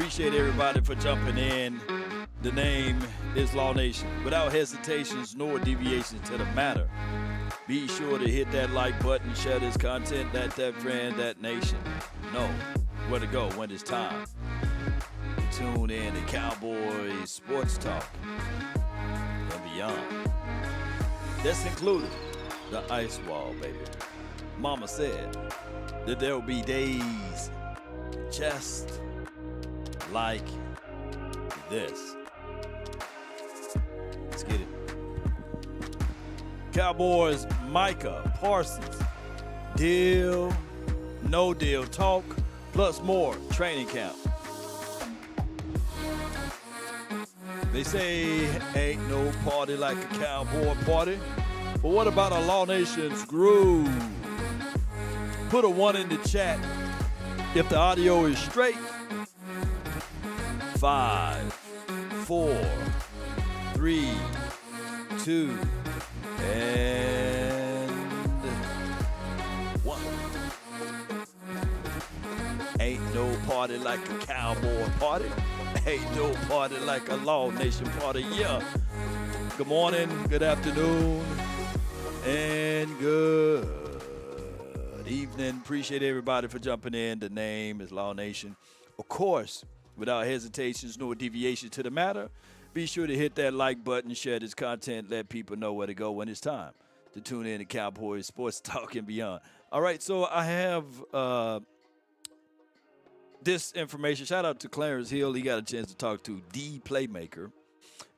Appreciate everybody for jumping in. The name is Law Nation. Without hesitations nor deviations to the matter, be sure to hit that like button, share this content, let that friend, that nation know where to go when it's time. Tune in to Cowboys Sports Talk and beyond. That's included the ice wall, baby. Mama said that there will be days just like this. Let's get it. Cowboys, Micah, Parsons, deal, no deal talk, plus more training camp. They say ain't no party like a cowboy party. But what about a Law Nation's groove? Put a 1 in the chat if the audio is straight. 5, 4, 3, 2, and 1. Ain't no party like a cowboy party. Ain't no party like a Law Nation party. Yeah. Good morning, good afternoon, and good evening. Appreciate everybody for jumping in. The name is Law Nation. Of course, without hesitations nor deviation to the matter, be sure to hit that like button, share this content, let people know where to go when it's time to tune in to Cowboys Sports Talk and beyond. All right, so I have this information. Shout out to Clarence Hill. He got a chance to talk to the Playmaker.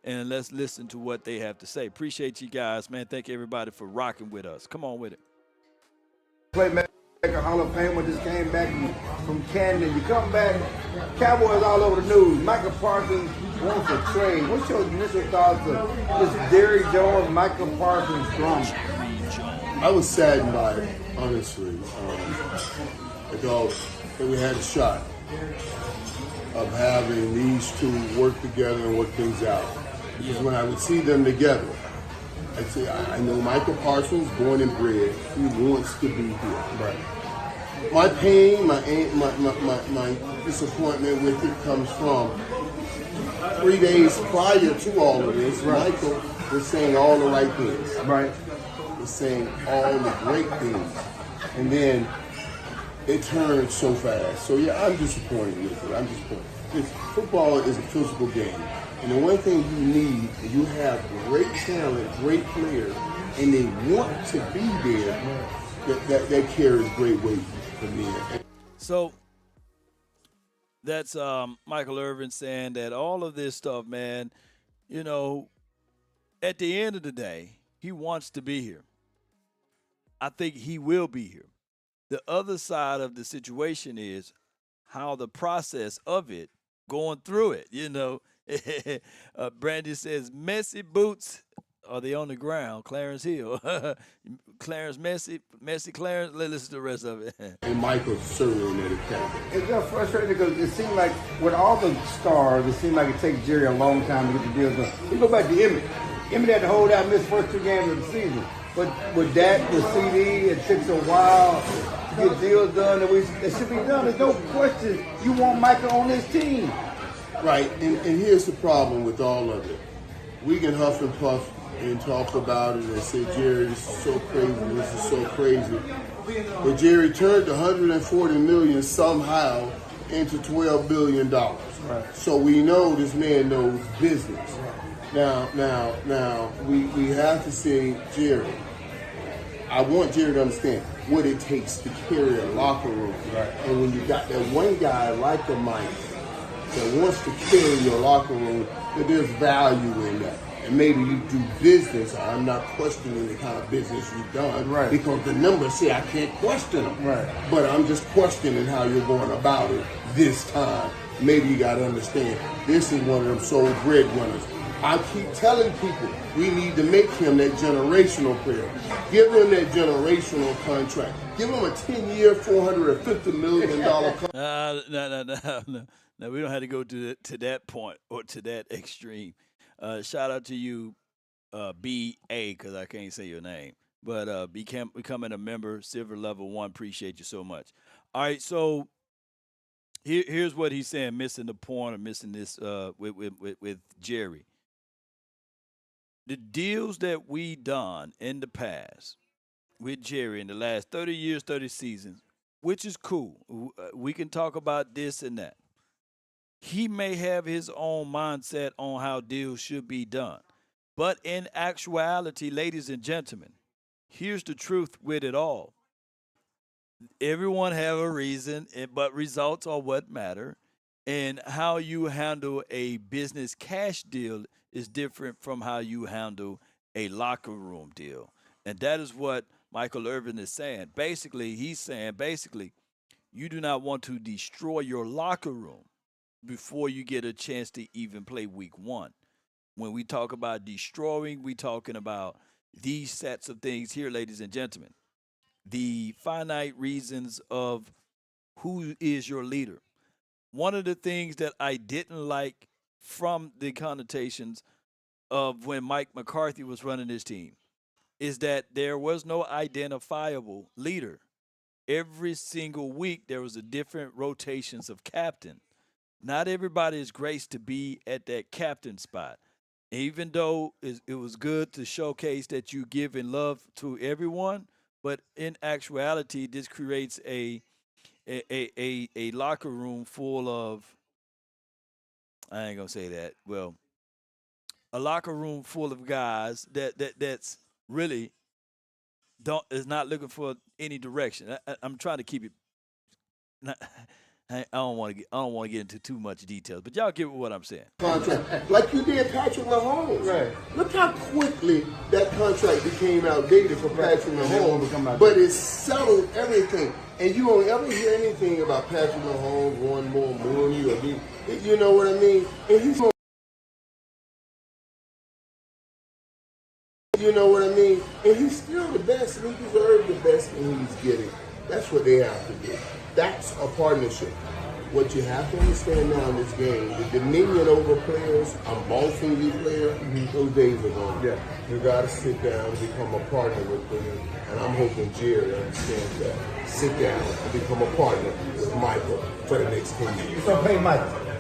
And let's listen to what they have to say. Appreciate you guys, man. Thank you, everybody, for rocking with us. Come on with it. Playmaker Hall of Famer just came back from Canada. You come back, Cowboys all over the news. Micah Parsons wants a trade. What's your initial thoughts of this Jerry Jones, Micah Parsons drama? I was saddened by it, honestly. I thought that we had a shot of having these two work together and work things out. Because when I would see them together, I'd say, I know Micah Parsons, born and bred, he wants to be here. Right. My pain, my disappointment with it comes from 3 days prior to all of this, Michael was saying all the right things. Right. Was saying all the great things. And then it turned so fast. So yeah, I'm disappointed with it. I'm disappointed. Football is a physical game. And the one thing you need, you have great talent, great players, and they want to be there, that carries great weight for me. So that's Michael Irvin saying that all of this stuff, man, you know, at the end of the day, he wants to be here. I think he will be here. The other side of the situation is how the process of it, going through it, you know. Brandy says, messy boots, are they on the ground? Clarence Hill. Clarence Messy Clarence. Let's listen to the rest of it. And Michael's certainly made a category. It's just frustrating because it seems like with all the stars, it seems like it takes Jerry a long time to get the deal done. We go back to Emmett. Emmett had to hold out, miss first 2 games of the season. But with Dak, with CD, it takes a while to get deals done that should be done. There's no question you want Micah on this team. Right, and here's the problem with all of it. We can huff and puff and talk about it and say, Jerry, this is so crazy, this is so crazy. But Jerry turned $140 million somehow into $12 billion. Right. So we know this man knows business. Now, we have to say, Jerry, I want Jerry to understand what it takes to carry a locker room. Right. And when you got that one guy like a Mike that wants to carry your locker room, that there's value in that. And maybe you do business. I'm not questioning the kind of business you've done. Right. Because the numbers say I can't question them. Right. But I'm just questioning how you're going about it this time. Maybe you got to understand, this is one of them sole breadwinners. I keep telling people we need to make him that generational player. Give him that generational contract. Give him a 10-year, $450 million contract. No, we don't have to go to that point or to that extreme. Shout out to you, B.A., because I can't say your name. But becoming a member, Silver Level 1, appreciate you so much. All right, so Here's what he's saying, missing the point or missing this with Jerry. The deals that we done in the past with Jerry in the last 30 years, 30 seasons, which is cool. We can talk about this and that. He may have his own mindset on how deals should be done. But in actuality, ladies and gentlemen, here's the truth with it all. Everyone have a reason, but results are what matter. And how you handle a business cash deal is different from how you handle a locker room deal. And that is what Michael Irvin is saying. Basically, he's saying, you do not want to destroy your locker room before you get a chance to even play week one. When we talk about destroying, we talking about these sets of things here, ladies and gentlemen. The finite reasons of who is your leader. One of the things that I didn't like from the connotations of when Mike McCarthy was running his team is that there was no identifiable leader. Every single week there was a different rotations of captain. Not everybody is graced to be at that captain spot. Even though it was good to showcase that you give in love to everyone, but in actuality, this creates a locker room full of, I ain't gonna say that. Well, a locker room full of guys that's really don't is not looking for any direction. I'm trying to keep it. Not, I don't want to get into too much details, but y'all get what I'm saying. Contract, like you did Patrick Mahomes. Right. Look how quickly that contract became outdated for Patrick Mahomes, but it settled everything. And you won't ever hear anything about Patrick Mahomes one more money or you know what I mean? And he's you know what I mean? And he's still the best, and he deserves the best, and he's getting. That's what they have to do. That's a partnership. What you have to understand now in this game, the dominion over players, a multi player, those days are gone. Yeah. You got to sit down and become a partner with them. And I'm hoping Jerry understands that. Sit down and become a partner with Micah for the next 10 years. You're going to pay Micah.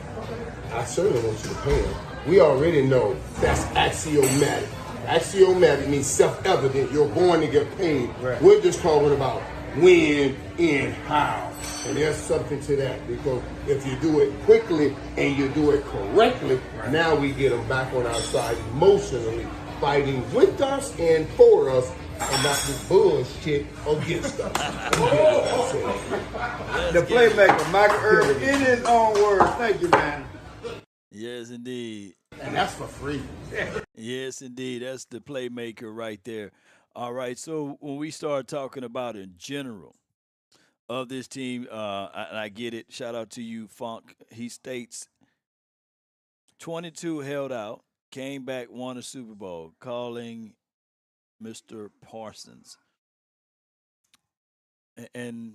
I certainly want you to pay him. We already know that's axiomatic. Axiomatic means self-evident. You're going to get paid. Right. We're just talking about when and how. And there's something to that, because if you do it quickly and you do it correctly, now we get them back on our side emotionally, fighting with us and for us, and not this bullshit against us. The playmaker, Michael Irvin, in his own words. Thank you, man. Yes, indeed. And that's for free. Yes, indeed. That's the playmaker right there. All right, so when we start talking about in general of this team, and I get it, shout out to you, Funk. He states 22 held out, came back, won a Super Bowl, calling Mr. Parsons. And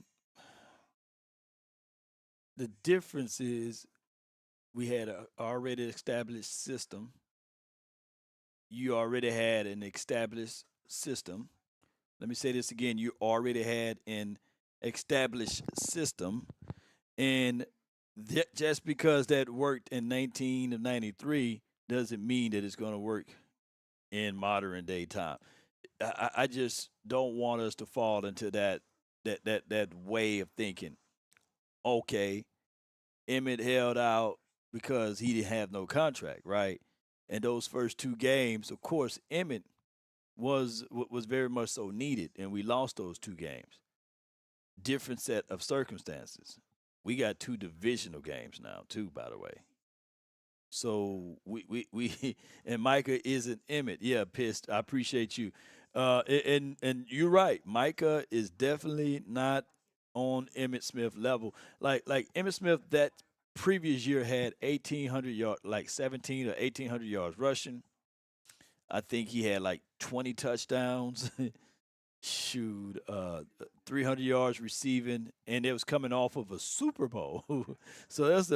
the difference is we had an already established system. You already had an established system. Let me say this again. You already had an established system. And just because that worked in 1993 doesn't mean that it's going to work in modern day time. I just don't want us to fall into that way of thinking. Okay, Emmett held out because he didn't have no contract, right? And those first two games, of course, Emmett was very much so needed, and we lost those two games. Different set of circumstances. We got two divisional games now, too, by the way. So we and Micah isn't Emmett. Yeah, pissed. I appreciate you. And you're right. Micah is definitely not on Emmitt Smith level. Like Emmitt Smith that previous year had 1,800 yards, like 17 or 1,800 yards rushing. I think he had like 20 touchdowns. Shoot, 300 yards receiving, and it was coming off of a Super Bowl. So that's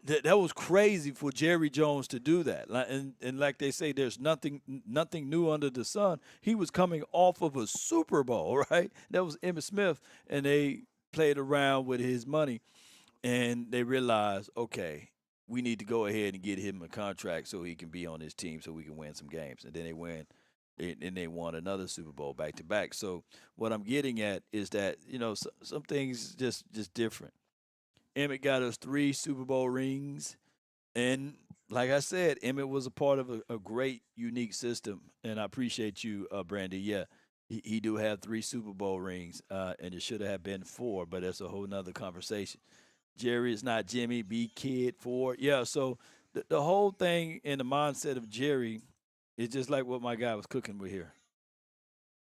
that was crazy for Jerry Jones to do that. And like they say, there's nothing new under the sun. He was coming off of a Super Bowl, right? That was Emmitt Smith, and they played around with his money. and they realized, okay, we need to go ahead and get him a contract so he can be on this team so we can win some games. And then they won another Super Bowl back to back. So what I'm getting at is that, some things just different. Emmett got us 3 Super Bowl rings. And like I said, Emmett was a part of a great, unique system. And I appreciate you, Brandy. Yeah, he do have 3 Super Bowl rings, and it should have been 4, but that's a whole nother conversation. Jerry is not Jimmy, B Kid, 4. Yeah, so the whole thing in the mindset of Jerry is just like what my guy was cooking with here.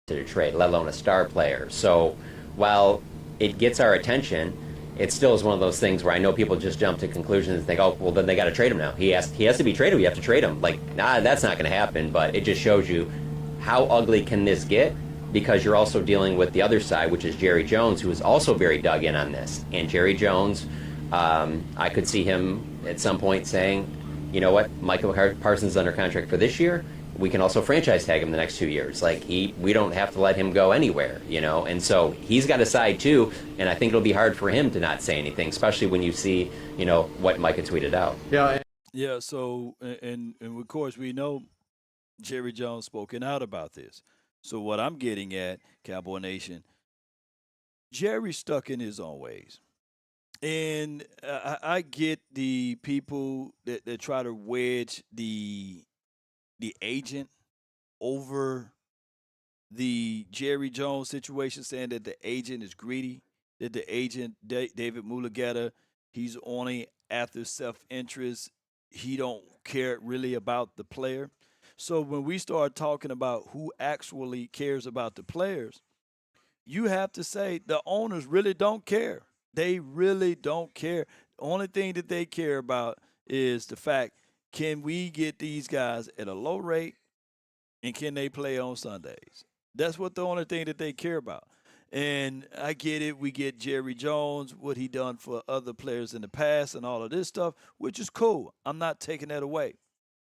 To trade, let alone a star player. So while it gets our attention, it still is one of those things where I know people just jump to conclusions and think, oh, well, then they got to trade him now. He has to be traded. We have to trade him. Like, nah, that's not going to happen. But it just shows you how ugly can this get, because you're also dealing with the other side, which is Jerry Jones, who is also very dug in on this. And Jerry Jones, I could see him at some point saying, you know what, Micah Parsons is under contract for this year. We can also franchise tag him the next 2 years. Like, we don't have to let him go anywhere, And so he's got a side too, and I think it'll be hard for him to not say anything, especially when you see, what Micah tweeted out. Yeah. Yeah. So, and of course, we know Jerry Jones spoken out about this. So what I'm getting at, Cowboy Nation, Jerry's stuck in his own ways. And I get the people that try to wedge the agent over the Jerry Jones situation, saying that the agent is greedy, that the agent, David Mulugeta, he's only after self-interest. He don't care really about the player. So when we start talking about who actually cares about the players, you have to say the owners really don't care. They really don't care. The only thing that they care about is the fact, can we get these guys at a low rate, and can they play on Sundays? That's what the only thing that they care about. And I get it. We get Jerry Jones, what he done for other players in the past and all of this stuff, which is cool. I'm not taking that away.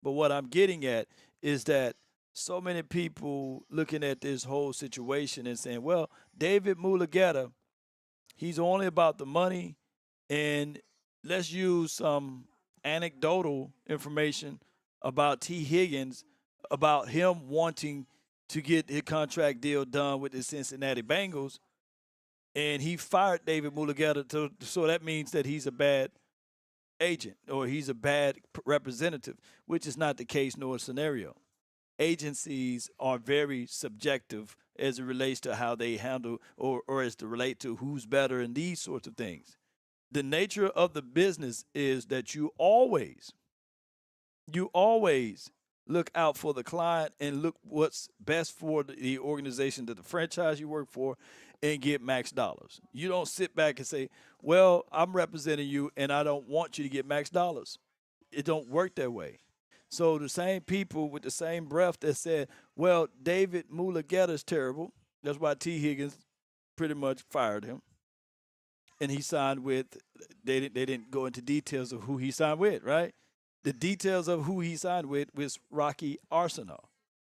But what I'm getting at is that so many people looking at this whole situation and saying, well, David Mulugeta, he's only about the money, and let's use some anecdotal information about T. Higgins, about him wanting to get his contract deal done with the Cincinnati Bengals, and he fired David Mulugeta, so that means that he's a bad agent or he's a bad representative, which is not the case nor scenario. Agencies are very subjective as it relates to how they handle or as to relate to who's better and these sorts of things. The nature of the business is that you always look out for the client and look what's best for the organization, that the franchise you work for, and get max dollars. You don't sit back and say, well, I'm representing you and I don't want you to get max dollars. It don't work that way. So the same people with the same breath that said, well, David Mulugeta is terrible. That's why T. Higgins pretty much fired him. And he signed with, they didn't go into details of who he signed with, right? The details of who he signed with was Rocky Arsenal.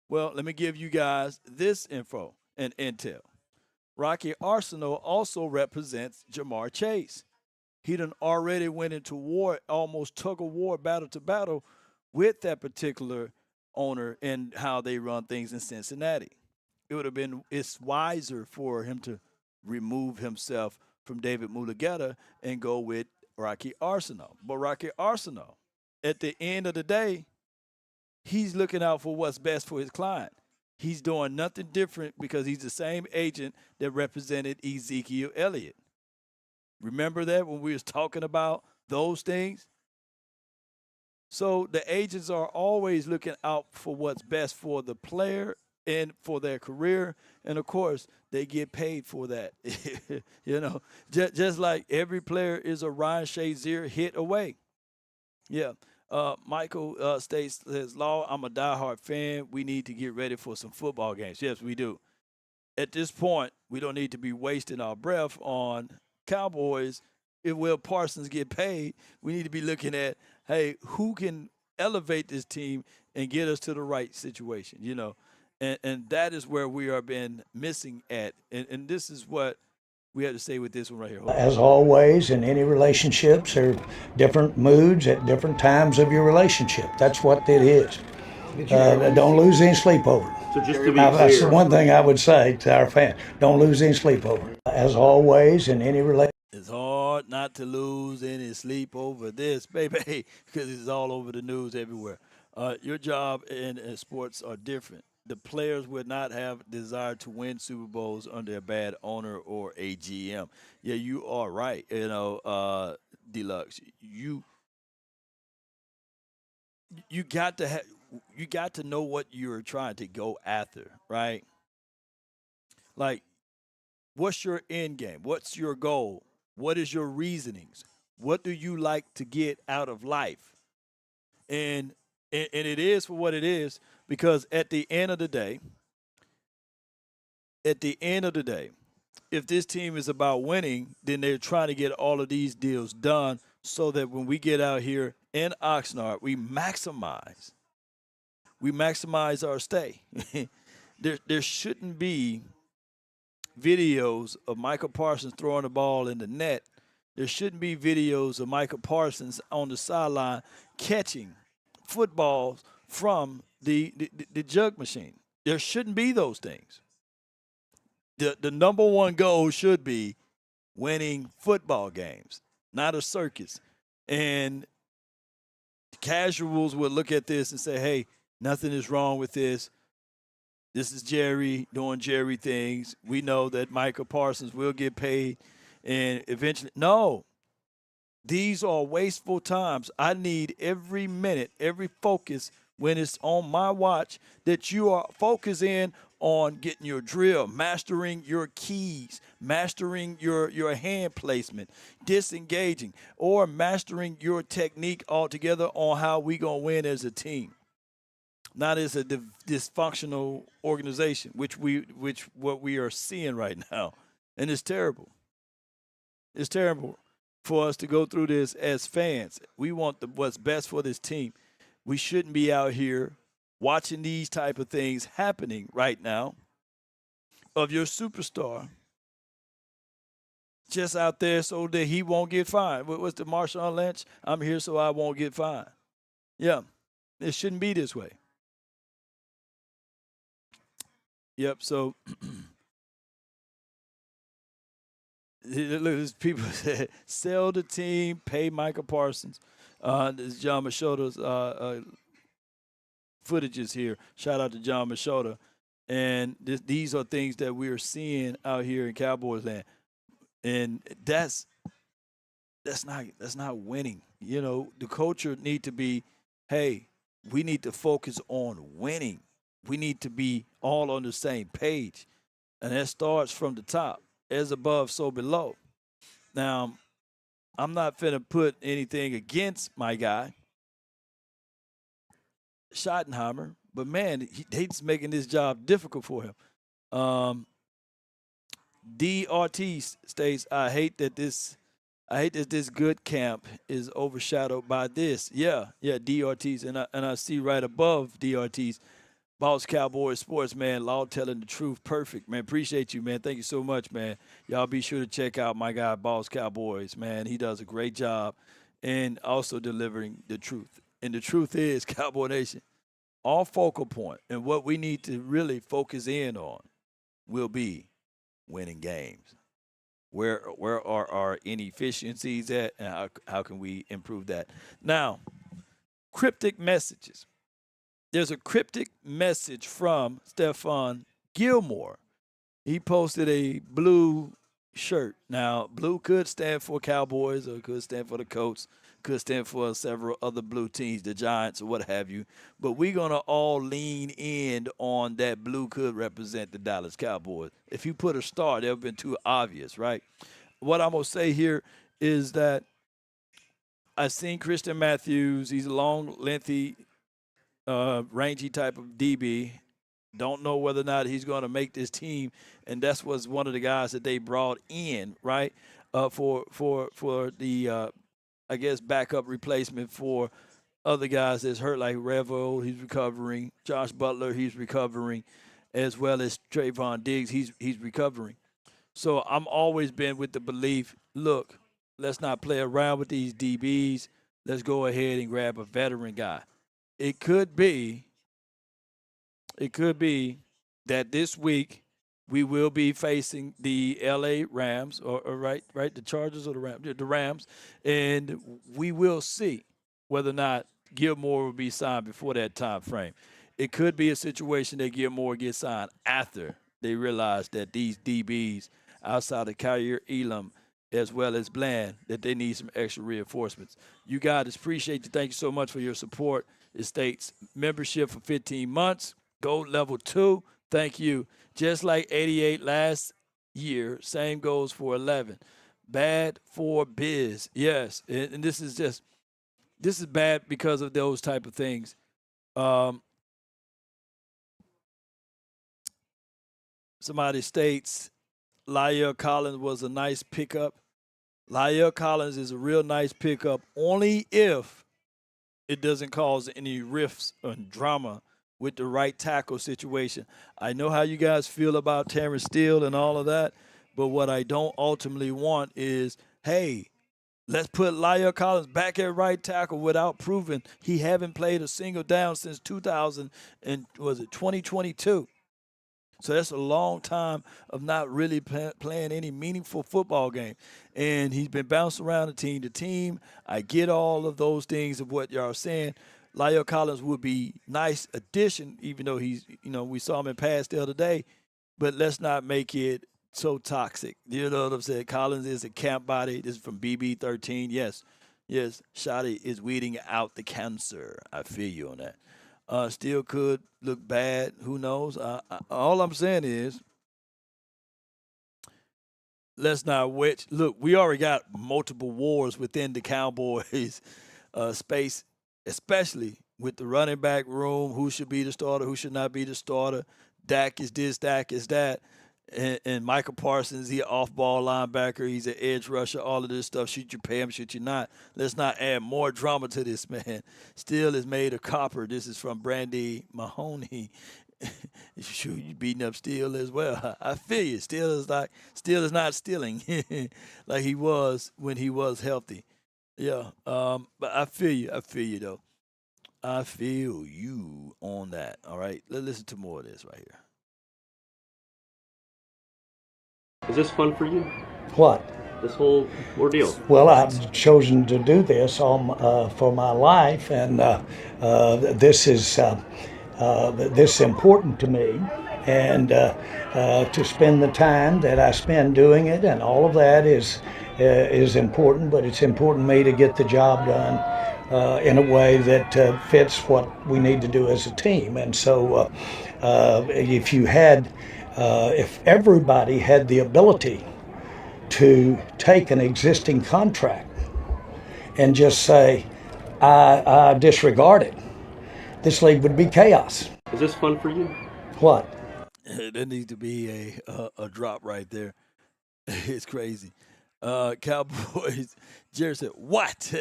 Well, let me give you guys this info and intel. Rocky Arsenal also represents Jamar Chase. He done already went into war, almost tug of war, battle to battle with that particular owner and how they run things in Cincinnati. It's wiser for him to remove himself from David Mulugeta and go with Rocky Arsenal. But Rocky Arsenal, at the end of the day, he's looking out for what's best for his client. He's doing nothing different because he's the same agent that represented Ezekiel Elliott. Remember that when we was talking about those things? So the agents are always looking out for what's best for the player and for their career. And, of course, they get paid for that. Just like every player is a Ryan Shazier hit away. Yeah. Michael says, Law, I'm a diehard fan. We need to get ready for some football games. Yes, we do. At this point, we don't need to be wasting our breath on Cowboys. If Will Parsons get paid, we need to be looking at, hey, who can elevate this team and get us to the right situation, And that is where we are been missing at. And this is what We have to stay with this one right here. As always, in any relationships, there are different moods at different times of your relationship. That's what it is. Don't lose any sleep over it. So just to be That's the clear, one thing I would say to our fans. Don't lose any sleep over it. As always, in any relationship. It's hard not to lose any sleep over this, baby, because it's all over the news everywhere. Your job in sports are different. The players would not have desire to win Super Bowls under a bad owner or a GM. Yeah, you are right. Deluxe. You got to know what you're trying to go after, right? Like, what's your end game? What's your goal? What is your reasonings? What do you like to get out of life? And it is for what it is, because at the end of the day, if this team is about winning, then they're trying to get all of these deals done so that when we get out here in Oxnard, we maximize our stay. There shouldn't be videos of Micah Parsons throwing the ball in the net. There shouldn't be videos of Micah Parsons on the sideline catching footballs from the jug machine. There shouldn't be those things. The number one goal should be winning football games, not a circus. And casuals would look at this and say, hey, nothing is wrong with this. This is Jerry doing Jerry things. We know that Micah Parsons will get paid, and eventually, no. These are wasteful times. I need every minute, every focus when it's on my watch that you are focusing on getting your drill, mastering your keys, mastering your hand placement, disengaging, or mastering your technique altogether on how we going to win as a team. Not as a dysfunctional organization, which what we are seeing right now. And it's terrible. It's terrible for us to go through this as fans. We want what's best for this team. We shouldn't be out here watching these type of things happening right now of your superstar just out there so that he won't get fined. What's the Marshawn Lynch? I'm here so I won't get fined. Yeah, it shouldn't be this way. Yep, so look, there's people said, sell the team, pay Micah Parsons. This is John Machota's footages here. Shout out to John Machota. And these are things that we are seeing out here in Cowboys land. And that's not winning. You know, the culture need to be, hey, we need to focus on winning. We need to be all on the same page. And that starts from the top. As above, so below. Now, I'm not finna put anything against my guy, Schottenheimer, but man, he's making this job difficult for him. DRT states, I hate that this good camp is overshadowed by this. Yeah, DRTs, and I see right above DRTs, Boss Cowboys Sports, man, Law telling the truth. Perfect, man. Appreciate you, man. Thank you so much, man. Y'all be sure to check out my guy, Boss Cowboys, man. He does a great job in also delivering the truth. And the truth is, Cowboy Nation, our focal point and what we need to really focus in on will be winning games. Where are our inefficiencies at, and how can we improve that? Now, cryptic messages. There's a cryptic message from Stephon Gilmore. He posted a blue shirt. Now, blue could stand for Cowboys or could stand for the Colts, could stand for several other blue teams, the Giants or what have you. But we're going to all lean in on that blue could represent the Dallas Cowboys. If you put a star, that would have been too obvious, right? What I'm going to say here is that I've seen Christian Matthews. He's a long, lengthy, rangy type of DB. Don't know whether or not he's going to make this team, and that's was one of the guys that they brought in, right, for the I guess backup replacement for other guys that's hurt, like Revo, he's recovering. Josh Butler, he's recovering, as well as Trayvon Diggs, he's recovering. So I'm always been with the belief, look, let's not play around with these DBs. Let's go ahead and grab a veteran guy. It could be that this week we will be facing the LA Rams, or right, the Chargers or the Rams, and we will see whether or not Gilmore will be signed before that time frame. It could be a situation that Gilmore gets signed after they realize that these DBs outside of Kyer Elam as well as Bland, that they need some extra reinforcements. You guys, appreciate you. Thank you so much for your support. It states membership for 15 months, gold level 2. Thank you. Just like 88 last year, same goes for 11. Bad for biz. Yes, and this is bad because of those type of things. Somebody states La'el Collins was a nice pickup. La'el Collins is a real nice pickup only if it doesn't cause any rifts and drama with the right tackle situation. I know how you guys feel about Terrence Steele and all of that, but what I don't ultimately want is, hey, let's put La'el Collins back at right tackle without proving he haven't played a single down since 2022. So that's a long time of not really playing any meaningful football game. And he's been bounced around the team to team. I get all of those things of what y'all are saying. La'el Collins would be nice addition, even though he's, we saw him in pass the other day. But let's not make it so toxic. You know what I'm saying? Collins is a camp body. This is from BB13. Yes, Shotty is weeding out the cancer. I feel you on that. Still could look bad. Who knows? All I'm saying is, let's not witch. Look, we already got multiple wars within the Cowboys space, especially with the running back room. Who should be the starter? Who should not be the starter? Dak is this, Dak is that. And Micah Parsons, he's an off-ball linebacker. He's an edge rusher, all of this stuff. Should you pay him, should you not? Let's not add more drama to this, man. Steel is made of copper. This is from Brandy Mahoney. Sure, you beating up Steel as well. I feel you. Steel is not stealing like he was when he was healthy. Yeah, but I feel you. Though. I feel you on that, all right? Let's listen to more of this right here. Is this fun for you? What? This whole ordeal? Well, I've chosen to do this for my life, and this is important to me, and to spend the time that I spend doing it, and all of that is important. But it's important to me to get the job done in a way that fits what we need to do as a team. And so, if everybody had the ability to take an existing contract and just say, I disregard it, this league would be chaos. Is this fun for you? What? There needs to be a drop right there. It's crazy. Cowboys, Jerry said, what?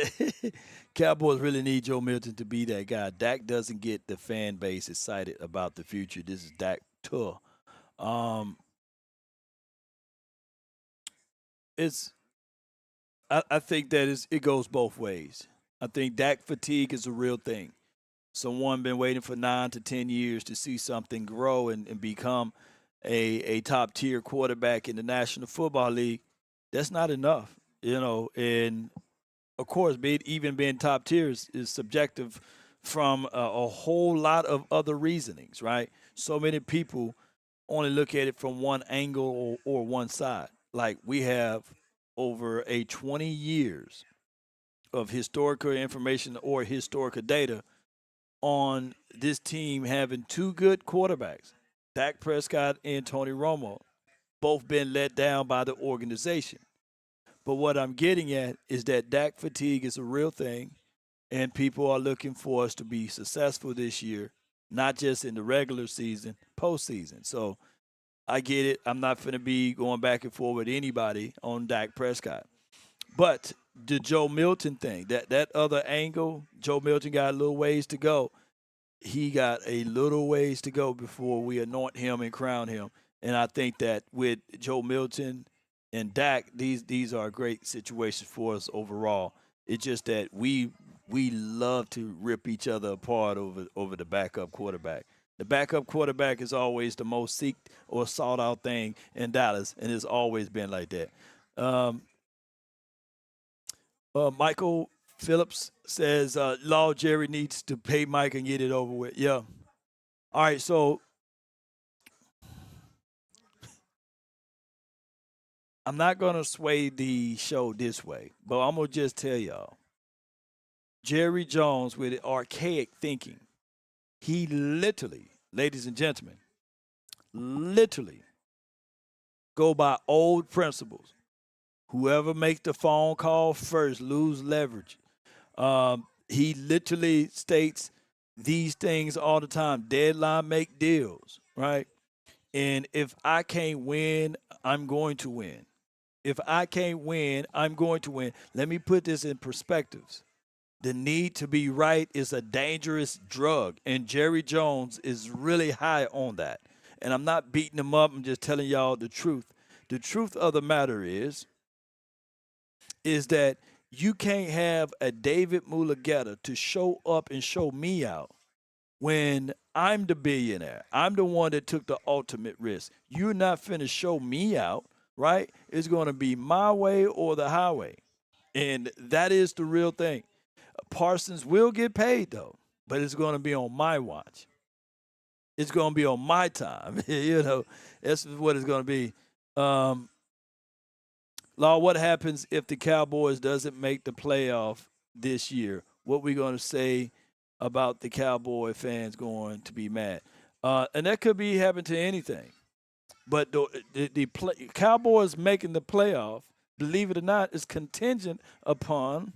Cowboys really need Joe Milton to be that guy. Dak doesn't get the fan base excited about the future. This is Dak tour. I think that it goes both ways. I think Dak fatigue is a real thing. Someone been waiting for 9 to 10 years to see something grow and become a top tier quarterback in the National Football League. That's not enough, and of course, being top tier is subjective from a whole lot of other reasonings, right? So many people only look at it from one angle or one side. Like we have over 20 years of historical information or historical data on this team having two good quarterbacks, Dak Prescott and Tony Romo, both been let down by the organization. But what I'm getting at is that Dak fatigue is a real thing, and people are looking for us to be successful this year, not just in the regular season, postseason. So I get it. I'm not going to be going back and forth with anybody on Dak Prescott. But the Joe Milton thing, that other angle, Joe Milton got a little ways to go. He got a little ways to go before we anoint him and crown him And I think that with Joe Milton and Dak, these are great situations for us overall. It's just that we love to rip each other apart over the backup quarterback. The backup quarterback is always the most seeked or sought out thing in Dallas, and it's always been like that. Um, Michael Phillips says, Law Jerry needs to pay Mike and get it over with. Yeah. All right, so I'm not going to sway the show this way, but I'm going to just tell y'all. Jerry Jones, with archaic thinking, he literally, ladies and gentlemen, literally go by old principles. Whoever makes the phone call first lose leverage. He literally states these things all the time. Deadline make deals, right? And if I can't win, I'm going to win. If I can't win, I'm going to win. Let me put this in perspectives. The need to be right is a dangerous drug, and Jerry Jones is really high on that. And I'm not beating him up. I'm just telling y'all the truth. The truth of the matter is that you can't have a David Mulugeta to show up and show me out when I'm the billionaire. I'm the one that took the ultimate risk. You're not finna show me out, right? It's going to be my way or the highway. And that is the real thing. Parsons will get paid, though, but it's going to be on my watch. It's going to be on my time. That's what it's going to be. Law, what happens if the Cowboys doesn't make the playoff this year? What we going to say about the Cowboy fans going to be mad? And that could be happen to anything. But the Cowboys making the playoff, believe it or not, is contingent upon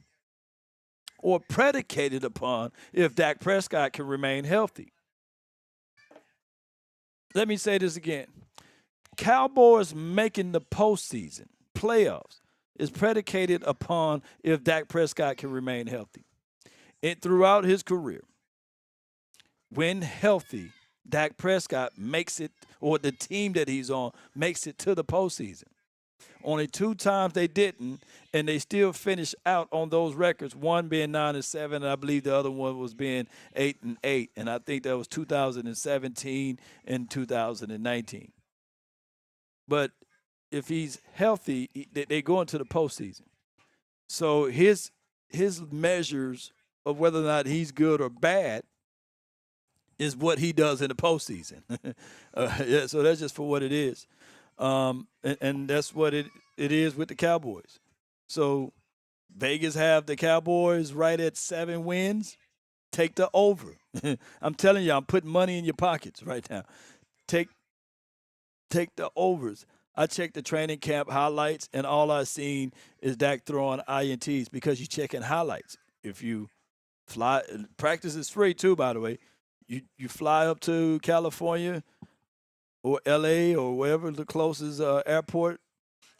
or predicated upon if Dak Prescott can remain healthy. Let me say this again. Cowboys making the postseason, playoffs, is predicated upon if Dak Prescott can remain healthy. And throughout his career, when healthy, Dak Prescott makes it, or the team that he's on makes it to the postseason. Only 2 times they didn't, and they still finished out on those records, one being 9-7, and I believe the other one was being 8-8, and I think that was 2017 and 2019. But if he's healthy, they go into the postseason. So his measures of whether or not he's good or bad is what he does in the postseason. So that's just for what it is. And that's what it is with the Cowboys. So Vegas have the Cowboys right at 7 wins. Take the over. I'm telling you, I'm putting money in your pockets right now. Take the overs. I checked the training camp highlights, and all I've seen is Dak throwing INTs because you're checking highlights. If you fly, practice is free too, by the way. You fly up to California or L.A. or wherever the closest airport,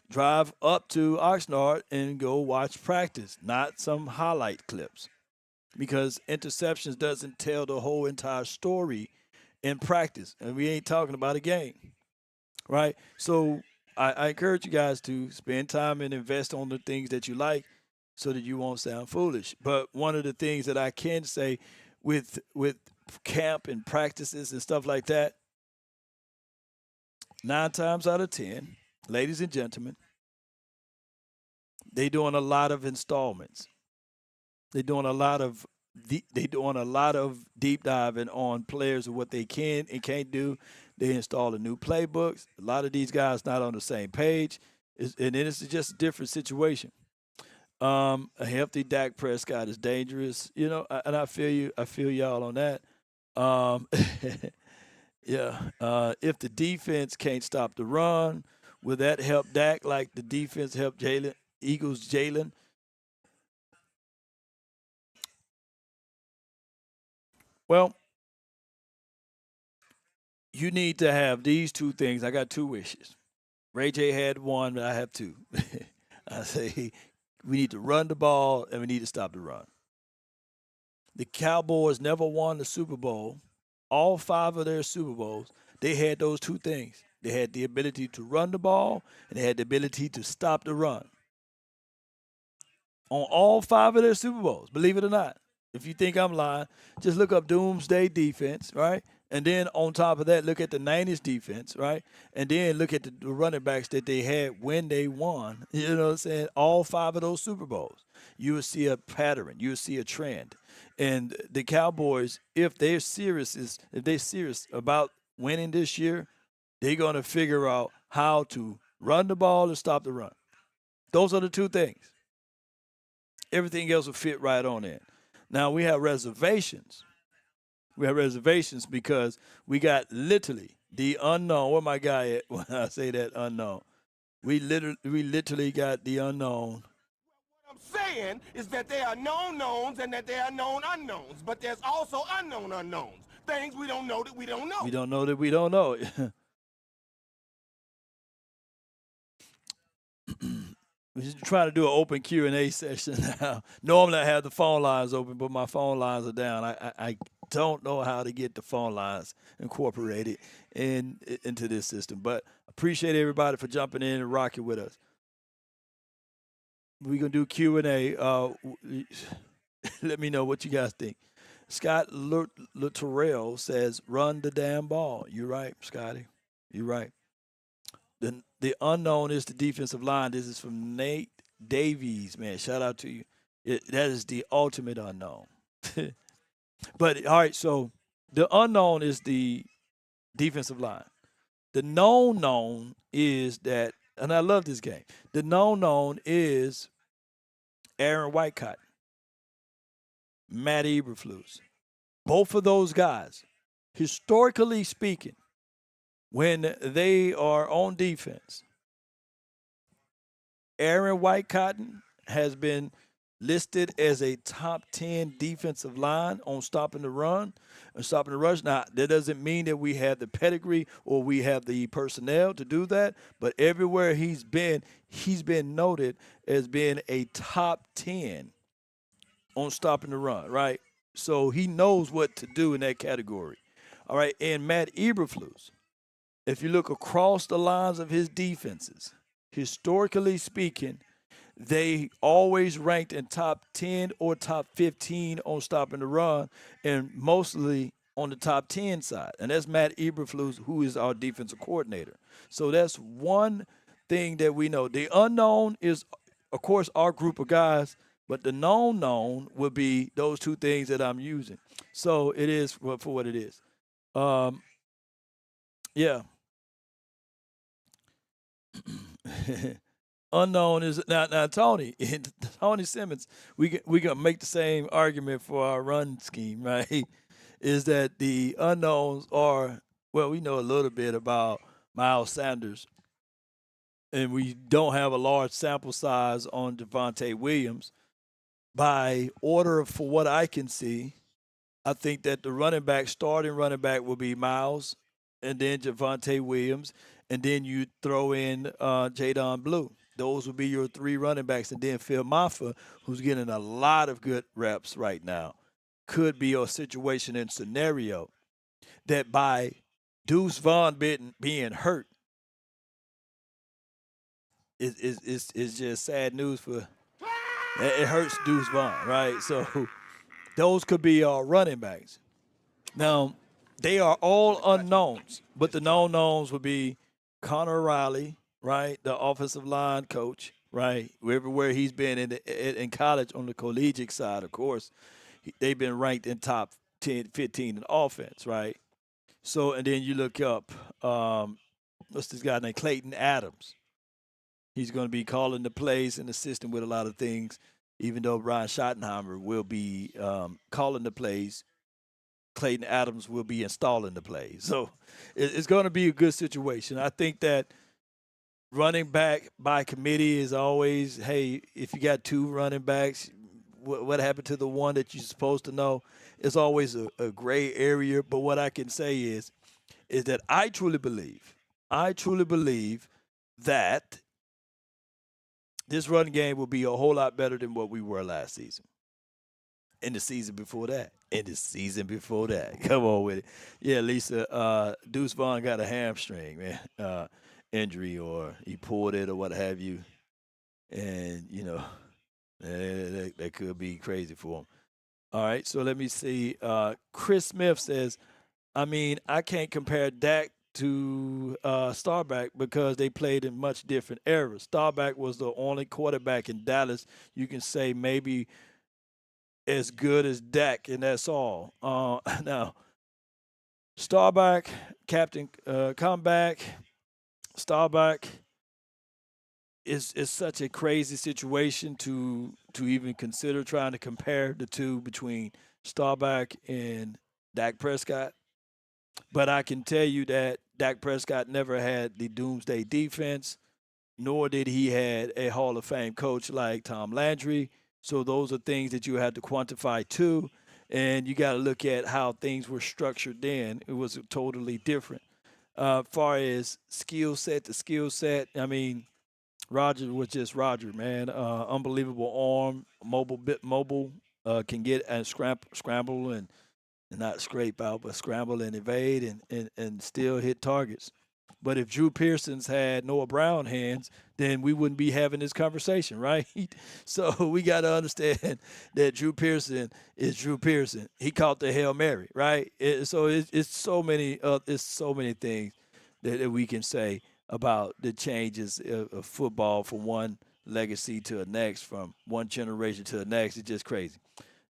drive up to Oxnard and go watch practice, not some highlight clips. Because interceptions doesn't tell the whole entire story in practice. And we ain't talking about a game, right? So I encourage you guys to spend time and invest on the things that you like so that you won't sound foolish. But one of the things that I can say with camp and practices and stuff like that, 9 times out of 10, ladies and gentlemen, they doing a lot of installments. They're doing a lot of deep diving on players and what they can and can't do. They installing new playbooks. A lot of these guys not on the same page, and then it's just a different situation. A healthy Dak Prescott is dangerous, and I feel you. I feel y'all on that. Yeah. If the defense can't stop the run, will that help Dak like the defense helped Jalen? Well, you need to have these 2 things. I got 2 wishes. Ray J had 1, but I have 2. I say we need to run the ball and we need to stop the run. The Cowboys never won the Super Bowl. All 5 of their Super Bowls, they had those 2 things. They had the ability to run the ball, and they had the ability to stop the run. On all 5 of their Super Bowls, believe it or not. If you think I'm lying, just look up Doomsday defense, right? And then on top of that, look at the 90s defense, right? And then look at the running backs that they had when they won. You know what I'm saying? All 5 of those Super Bowls. You will see a pattern. You will see a trend. And the Cowboys, if they're serious about winning this year, they're going to figure out how to run the ball and stop the run. Those are the 2 things. Everything else will fit right on in. Now, we have reservations. We have reservations because we got literally the unknown. Where my guy at when I say that unknown? We literally got the unknown. What I'm saying is that there are known knowns and that there are known unknowns, but there's also unknown unknowns. Things we don't know that we don't know. We don't know that we don't know. We're just trying to do an open Q&A session now. Normally I have the phone lines open, but my phone lines are down. I don't know how to get the phone lines incorporated into this system. But appreciate everybody for jumping in and rocking with us. We're going to do Q&A. Let me know what you guys think. Scott Lutterell says, run the damn ball. You're right, Scotty. You're right. The unknown is the defensive line. This is from Nate Davies, man. Shout out to you. That is the ultimate unknown. But, all right, so the unknown is the defensive line. The known is that, and I love this game, the known is Aaron Whitecott, Matt Eberflus. Both of those guys, historically speaking, when they are on defense, Aaron Whitecotton has been listed as a top 10 defensive line on stopping the run and stopping the rush. Now, that doesn't mean that we have the pedigree or we have the personnel to do that, but everywhere he's been noted as being a top 10 on stopping the run, right? So he knows what to do in that category. All right, and Matt Eberflus, if you look across the lines of his defenses, historically speaking, they always ranked in top 10 or top 15 on stopping the run, and mostly on the top 10 side. And that's Matt Eberflus, who is our defensive coordinator. So that's one thing that we know. The unknown is, of course, our group of guys, but the known would be those 2 things that I'm using. So it is for what it is. Yeah. Unknown is now Tony Simmons. We gonna make the same argument for our run scheme, right? Is that the unknowns are, well, we know a little bit about Miles Sanders, and we don't have a large sample size on Javonte Williams. By order, for what I can see, I think that the starting running back will be Miles, and then Javonte Williams, and then you throw in Jadon Blue. Those will be your 3 running backs. And then Phil Maffa, who's getting a lot of good reps right now, could be a situation and scenario that by Deuce Vaughn being hurt is just sad news for – it hurts Deuce Vaughn, right? So those could be our running backs. Now, they are all unknowns, but the known knowns would be Connor Riley, right, the offensive line coach, right, everywhere he's been in college on the collegiate side, of course, they've been ranked in top 10, 15 in offense, right? So, and then you look up, what's this guy named Clayton Adams. He's going to be calling the plays and assisting with a lot of things, even though Brian Schottenheimer will be calling the plays. Clayton Adams will be installing the plays. So it's going to be a good situation. I think that running back by committee is always, hey, if you got 2 running backs, what happened to the one that you're supposed to know? It's always a gray area. But what I can say is that I truly believe that this run game will be a whole lot better than what we were last season. In the season before that. In the season before that. Come on with it. Yeah, Lisa. Deuce Vaughn got a hamstring, man, injury, or he pulled it or what have you, and that could be crazy for him. All right, so let me see. Chris Smith says, I mean, I can't compare Dak to Starback because they played in much different eras. Starback was the only quarterback in Dallas you can say maybe as good as Dak, and that's all. Now, Starback, Captain Comeback, Starback is such a crazy situation to even consider trying to compare the two between Starback and Dak Prescott. But I can tell you that Dak Prescott never had the doomsday defense, nor did he had a Hall of Fame coach like Tom Landry. So those are things that you had to quantify too. And you got to look at how things were structured then. It was totally different. Far as skill set to skill set, I mean, Roger was just Roger, man. Unbelievable arm, mobile, can get and scramble and not scrape out, but scramble and evade and still hit targets. But if Drew Pearson's had Noah Brown hands, then we wouldn't be having this conversation, right? So we got to understand that Drew Pearson is Drew Pearson. He caught the Hail Mary, right? It's so many things that we can say about the changes of football from one legacy to the next, from one generation to the next. It's just crazy.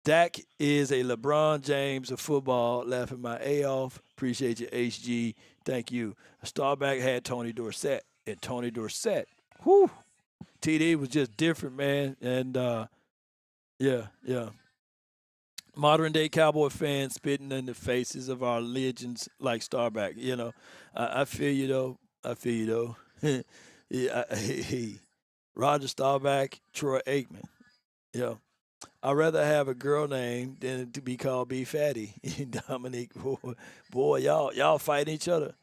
Dak is a LeBron James of football, laughing my A off. Appreciate you, HG. Thank you. Starback had Tony Dorsett, and Tony Dorsett, whew, TD was just different, man. And, yeah. Modern day Cowboy fans spitting in the faces of our legends like Starback. I feel you, though. Yeah, Roger Staubach, Troy Aikman. Yeah. I'd rather have a girl name than to be called B Fatty. Dominique, boy, y'all fighting each other.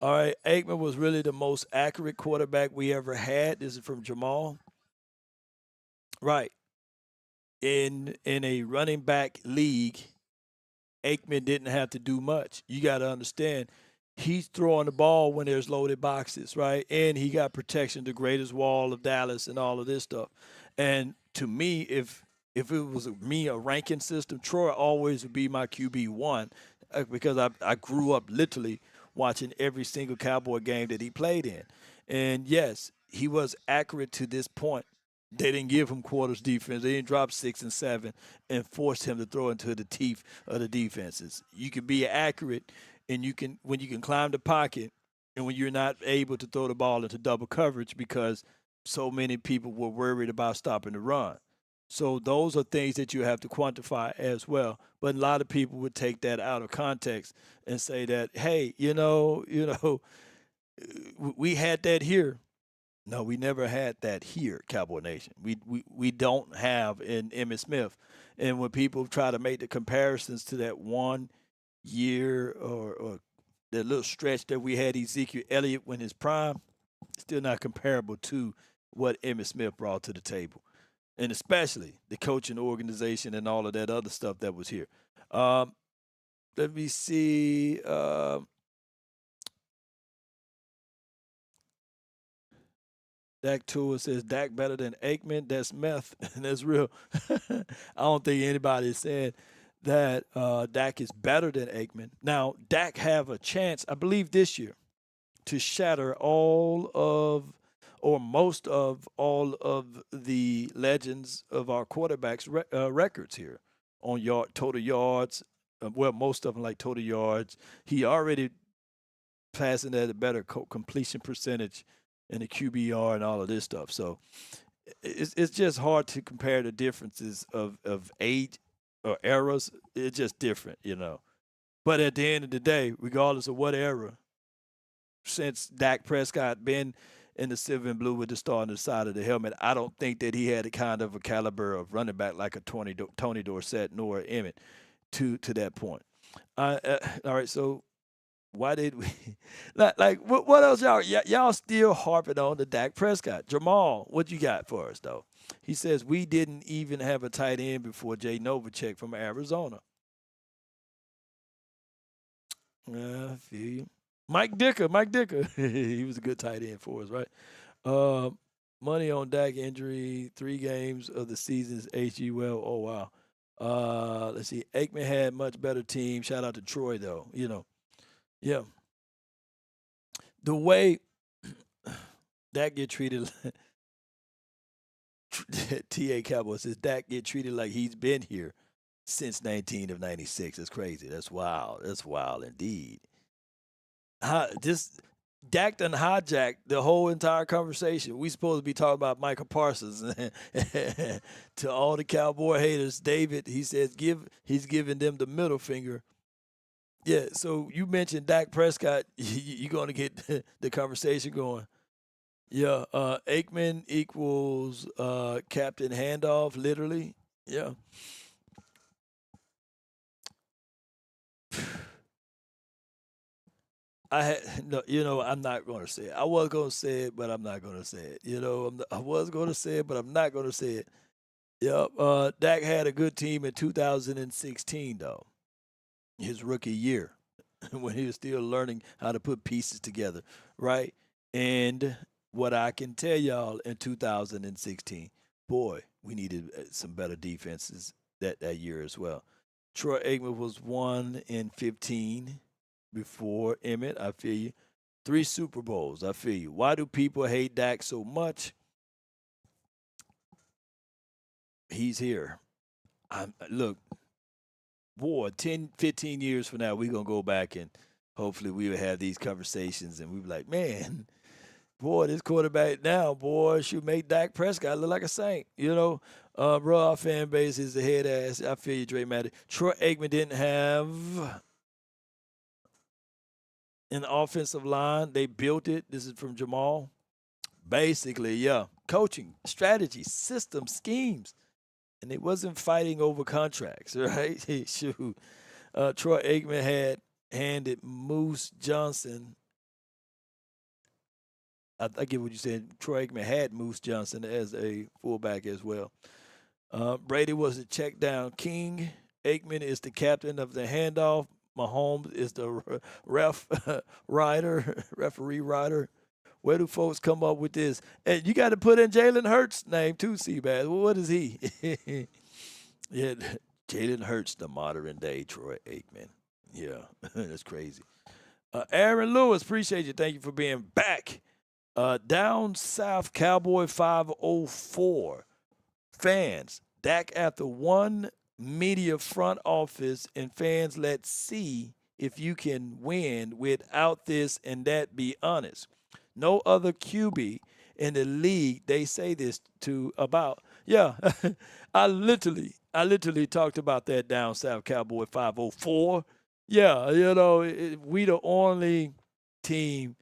All right, Aikman was really the most accurate quarterback we ever had. This is from Jamal. Right. In a running back league, Aikman didn't have to do much. You got to understand, he's throwing the ball when there's loaded boxes, right? And he got protection, the greatest wall of Dallas and all of this stuff. And to me, if it was a ranking system, Troy always would be my QB1 because I grew up literally watching every single Cowboy game that he played in. And yes, he was accurate to this point. They didn't give him quarters defense. They didn't drop 6 and 7 and force him to throw into the teeth of the defenses. You can be accurate, and when you can climb the pocket, and when you're not able to throw the ball into double coverage because so many people were worried about stopping the run. So those are things that you have to quantify as well. But a lot of people would take that out of context and say that, hey, we had that here. No, we never had that here, Cowboy Nation. We don't have in Emmitt Smith. And when people try to make the comparisons to that 1 year or that little stretch that we had Ezekiel Elliott when his prime, still not comparable to what Emmitt Smith brought to the table. And especially the coaching organization and all of that other stuff that was here. Let me see. Dak Tour says Dak better than Aikman. That's meth, and that's real. I don't think anybody said that Dak is better than Aikman. Now, Dak have a chance, I believe, this year to shatter all of or most of all of the legends of our quarterbacks' records here on total yards. Well, most of them like total yards. He already passing at a better completion percentage and the QBR and all of this stuff. So it's just hard to compare the differences of age or eras. It's just different, But at the end of the day, regardless of what era, since Dak Prescott been in the silver and blue with the star on the side of the helmet, I don't think that he had a kind of a caliber of running back like a Tony Dorsett nor Emmitt to that point. All right, so why did we what else y'all still harping on the Dak Prescott? Jamal, what you got for us though? He says, we didn't even have a tight end before Jay Novacek from Arizona. I feel you. Mike Dicker. He was a good tight end for us, right? Money on Dak injury, 3 games of the season's HG. Well, oh, wow. Let's see. Aikman had much better team. Shout out to Troy, though. Yeah. The way Dak get treated, TA Cowboys says Dak get treated like he's been here since 19 of 96. That's crazy. That's wild. That's wild indeed. Dak done hijacked the whole entire conversation. We supposed to be talking about Micah Parsons. To all the Cowboy haters, David, he says he's giving them the middle finger. Yeah, so you mentioned Dak Prescott. You're going to get the conversation going. Yeah, Aikman equals Captain Handoff, literally. Yeah. I'm not going to say it. I was going to say it, but I'm not going to say it. I was going to say it, but I'm not going to say it. Yep. Dak had a good team in 2016, though, his rookie year, when he was still learning how to put pieces together, right? And what I can tell y'all in 2016, boy, we needed some better defenses that year as well. Troy Aikman was 1-15 before Emmett. I feel you. 3 Super Bowls. I feel you. Why do people hate Dak so much? He's here. Look, boy, 10, 15 years from now, we're going to go back and hopefully we will have these conversations and we'll be like, man, boy, this quarterback now, boy, should make Dak Prescott look like a saint. Bro, our fan base is the head ass. I feel you, Dre Matty. Troy Aikman didn't have an offensive line. They built it. This is from Jamal. Basically, yeah. Coaching, strategy, system, schemes. And it wasn't fighting over contracts, right? Shoot. Troy Aikman had handed Moose Johnson. I get what you said. Troy Aikman had Moose Johnson as a fullback as well. Brady was the check down king. Aikman is the captain of the handoff. Mahomes is the referee rider. Where do folks come up with this? And you got to put in Jalen Hurts' name too, Seabass. Well, what is he? Yeah, Jalen Hurts, the modern day Troy Aikman. Yeah, that's crazy. Aaron Lewis, appreciate you. Thank you for being back. Down South Cowboy 504. Fans, Dak after one media front office and fans, let's see if you can win without this and that, be honest. No other QB in the league they say this to about. Yeah, I literally talked about that Down South Cowboy 504. Yeah, we the only team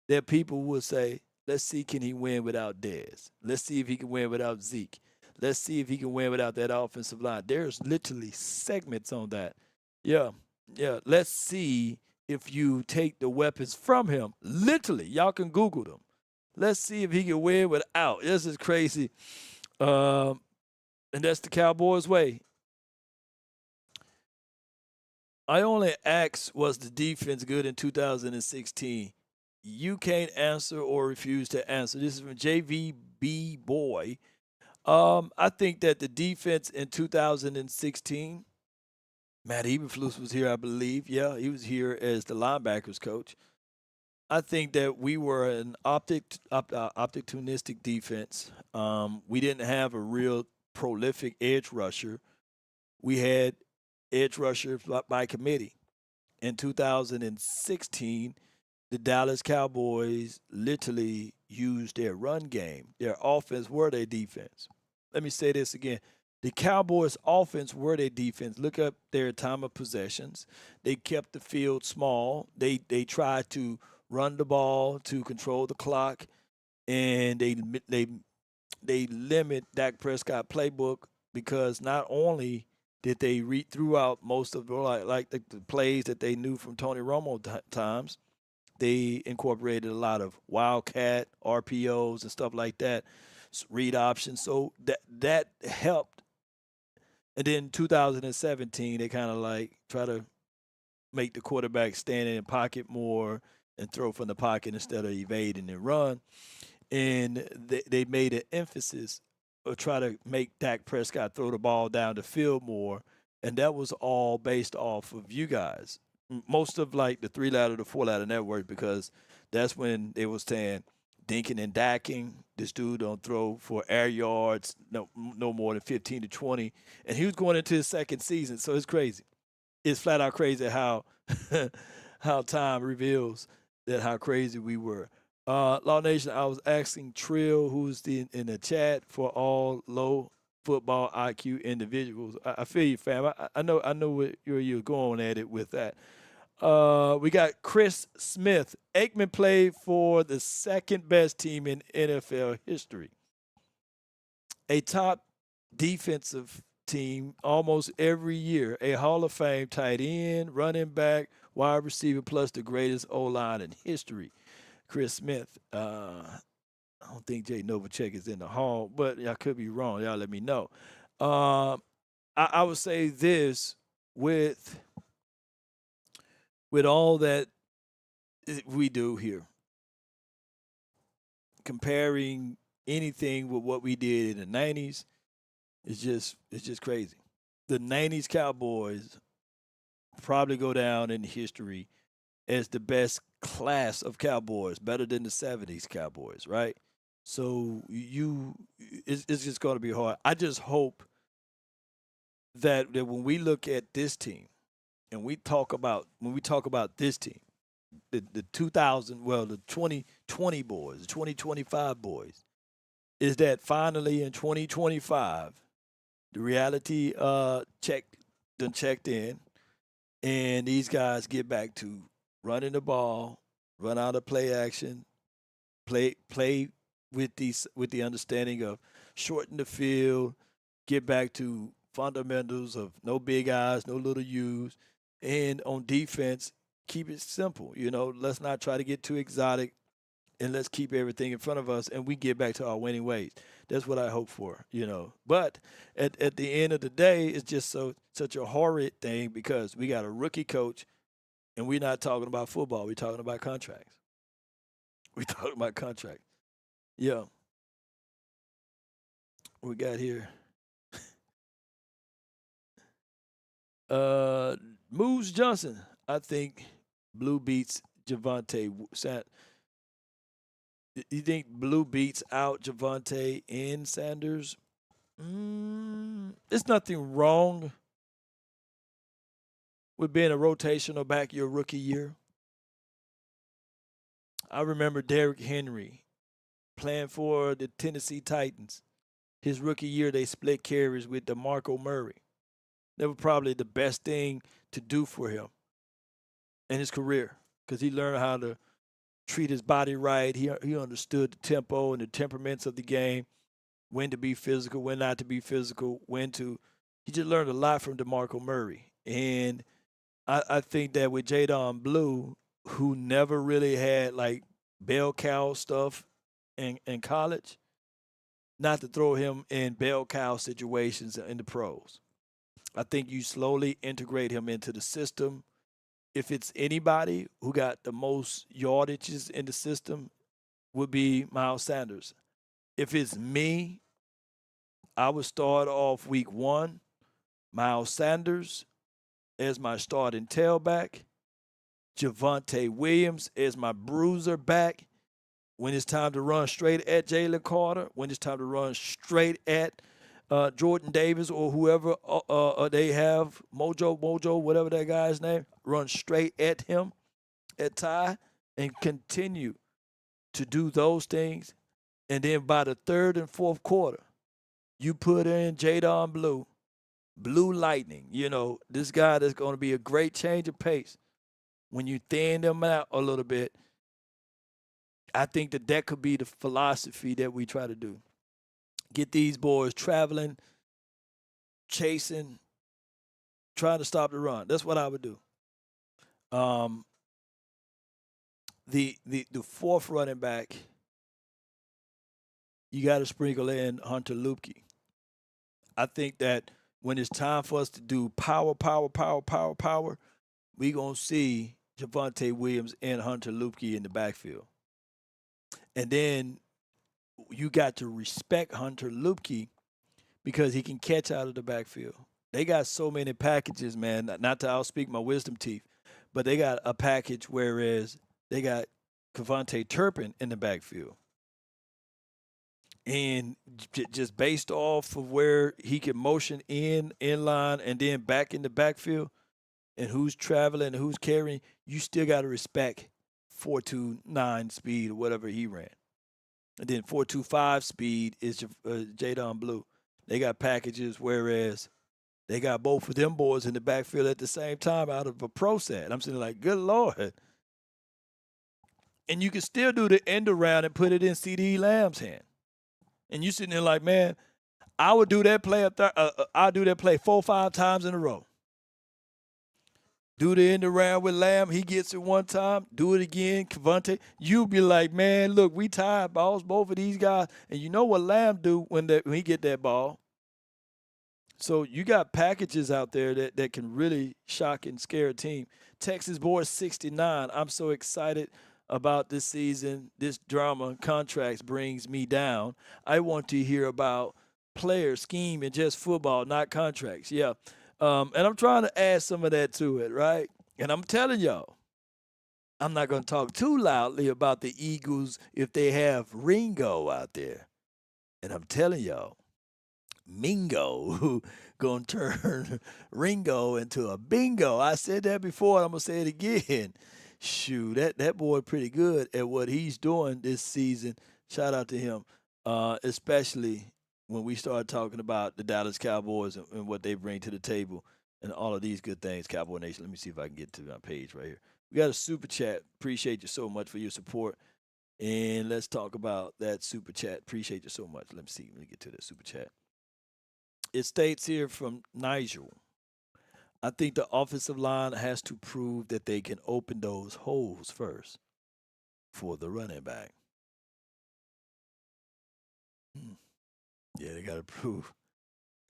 that people would say, let's see, can he win without Dez? Let's see if he can win without Zeke. Let's see if he can win without that offensive line. There's literally segments on that. Yeah. Let's see if you take the weapons from him. Literally, y'all can Google them. Let's see if he can win without. This is crazy. And that's the Cowboys' way. I only asked, was the defense good in 2016? You can't answer or refuse to answer. This is from JVB Boy. I think that the defense in 2016, Matt Eberflus was here, I believe. Yeah, he was here as the linebackers coach. I think that we were an opportunistic defense. We didn't have a real prolific edge rusher. We had edge rushers by committee. In 2016, the Dallas Cowboys literally used their run game. Their offense were their defense. Let me say this again. The Cowboys' offense were their defense. Look up their time of possessions. They kept the field small. They tried to run the ball to control the clock, and they limit Dak Prescott playbook because not only did they read throughout most of the plays that they knew from Tony Romo times, they incorporated a lot of wildcat RPOs and stuff like that. read options. So that helped. And then 2017, they kind of like try to make the quarterback stand in the pocket more and throw from the pocket instead of evading and run. And they made an emphasis of try to make Dak Prescott throw the ball down the field more. And that was all based off of you guys. Most of like the 3-ladder to 4-ladder network, because that's when they was saying dinking and dacking. This dude don't throw for air yards, no more than 15 to 20. And he was going into his second season, so it's crazy. It's flat out crazy how how time reveals that how crazy we were. Law Nation, I was asking Trill, who's in the chat, for all low football IQ individuals. I feel you, fam. I know where you're going at it with that. We got Chris Smith. Aikman played for the second best team in NFL history. A top defensive team almost every year. A Hall of Fame tight end, running back, wide receiver, plus the greatest O-line in history. Chris Smith. I don't think Jay Novacek is in the hall, but I could be wrong. Y'all let me know. I would say this with all that we do here, comparing anything with what we did in the 90s, it's just crazy. The 90s Cowboys probably go down in history as the best class of Cowboys, better than the 70s Cowboys, right? So it's just going to be hard. I just hope that when we look at this team and when we talk about this team, the 2020 boys, the 2025 boys, is that finally in 2025, the reality checked in, and these guys get back to running the ball, run out of play action, play with the understanding of shorten the field, get back to fundamentals of no big eyes, no little U's, and on defense, keep it simple. Let's not try to get too exotic, and let's keep everything in front of us, and we get back to our winning ways. That's what I hope for, But at the end of the day, it's just such a horrid thing because we got a rookie coach, and we're not talking about football. We're talking about contracts. Yeah. We got here. Moose Johnson, I think Blue beats Javante. You think Blue beats out Javante and Sanders? There's nothing wrong with being a rotational back your rookie year. I remember Derrick Henry playing for the Tennessee Titans. His rookie year, they split carries with DeMarco Murray. That was probably the best thing to do for him in his career because he learned how to treat his body right. He understood the tempo and the temperaments of the game, when to be physical, when not to be physical, he just learned a lot from DeMarco Murray. And I think that with Jadon Blue, who never really had like bell cow stuff in college, not to throw him in bell cow situations in the pros. I think you slowly integrate him into the system. If it's anybody who got the most yardages in the system, would be Miles Sanders. If it's me, I would start off week 1, Miles Sanders as my starting tailback, Javonte Williams as my bruiser back. When it's time to run straight at Jalen Carter, when it's time to run straight at Jordan Davis or whoever they have, Mojo, whatever that guy's name, run straight at him, at Ty, and continue to do those things. And then by the third and fourth quarter, you put in Jadon Blue Lightning. This guy that's going to be a great change of pace. When you thin them out a little bit, I think that could be the philosophy that we try to do. Get these boys traveling, chasing, trying to stop the run. That's what I would do. The fourth running back, you got to sprinkle in Hunter Lupke. I think that when it's time for us to do power, we going to see Javonte Williams and Hunter Lupke in the backfield. And then you got to respect Hunter Lupke because he can catch out of the backfield. They got so many packages, man, not to outspeak my wisdom teeth, but they got a package whereas they got Kevontae Turpin in the backfield. And just based off of where he can motion in line, and then back in the backfield and who's traveling and who's carrying, you still got to respect 4.29 speed or whatever he ran. And then 4.25 speed is Jadon Blue. They got packages, whereas they got both of them boys in the backfield at the same time out of a pro set. I'm sitting like, good Lord. And you can still do the end around and put it in CD Lamb's hand. And you sitting there like, man, I would do that play. I'll do that play 4 or 5 times in a row. Do the end around with Lamb. He gets it one time. Do it again, Kevontae. You'll be like, man, look, we tied balls, both of these guys. And you know what Lamb do when he get that ball. So you got packages out there that can really shock and scare a team. Texas Boys 69. I'm so excited about this season. This drama contracts brings me down. I want to hear about player scheme and just football, not contracts. Yeah. And I'm trying to add some of that to it, right? And I'm telling y'all, I'm not going to talk too loudly about the Eagles if they have Ringo out there. And I'm telling y'all, Mingo going to turn Ringo into a bingo. I said that before, and I'm going to say it again. Shoot, that boy pretty good at what he's doing this season. Shout out to him, especially when we start talking about the Dallas Cowboys and what they bring to the table and all of these good things, Cowboy Nation. Let me see if I can get to my page right here. We got a super chat. Appreciate you so much for your support. And let's talk about that super chat. Appreciate you so much. Let me see. Let me get to that super chat. It states here from Nigel, I think the offensive line has to prove that they can open those holes first for the running back. Yeah, they got to prove.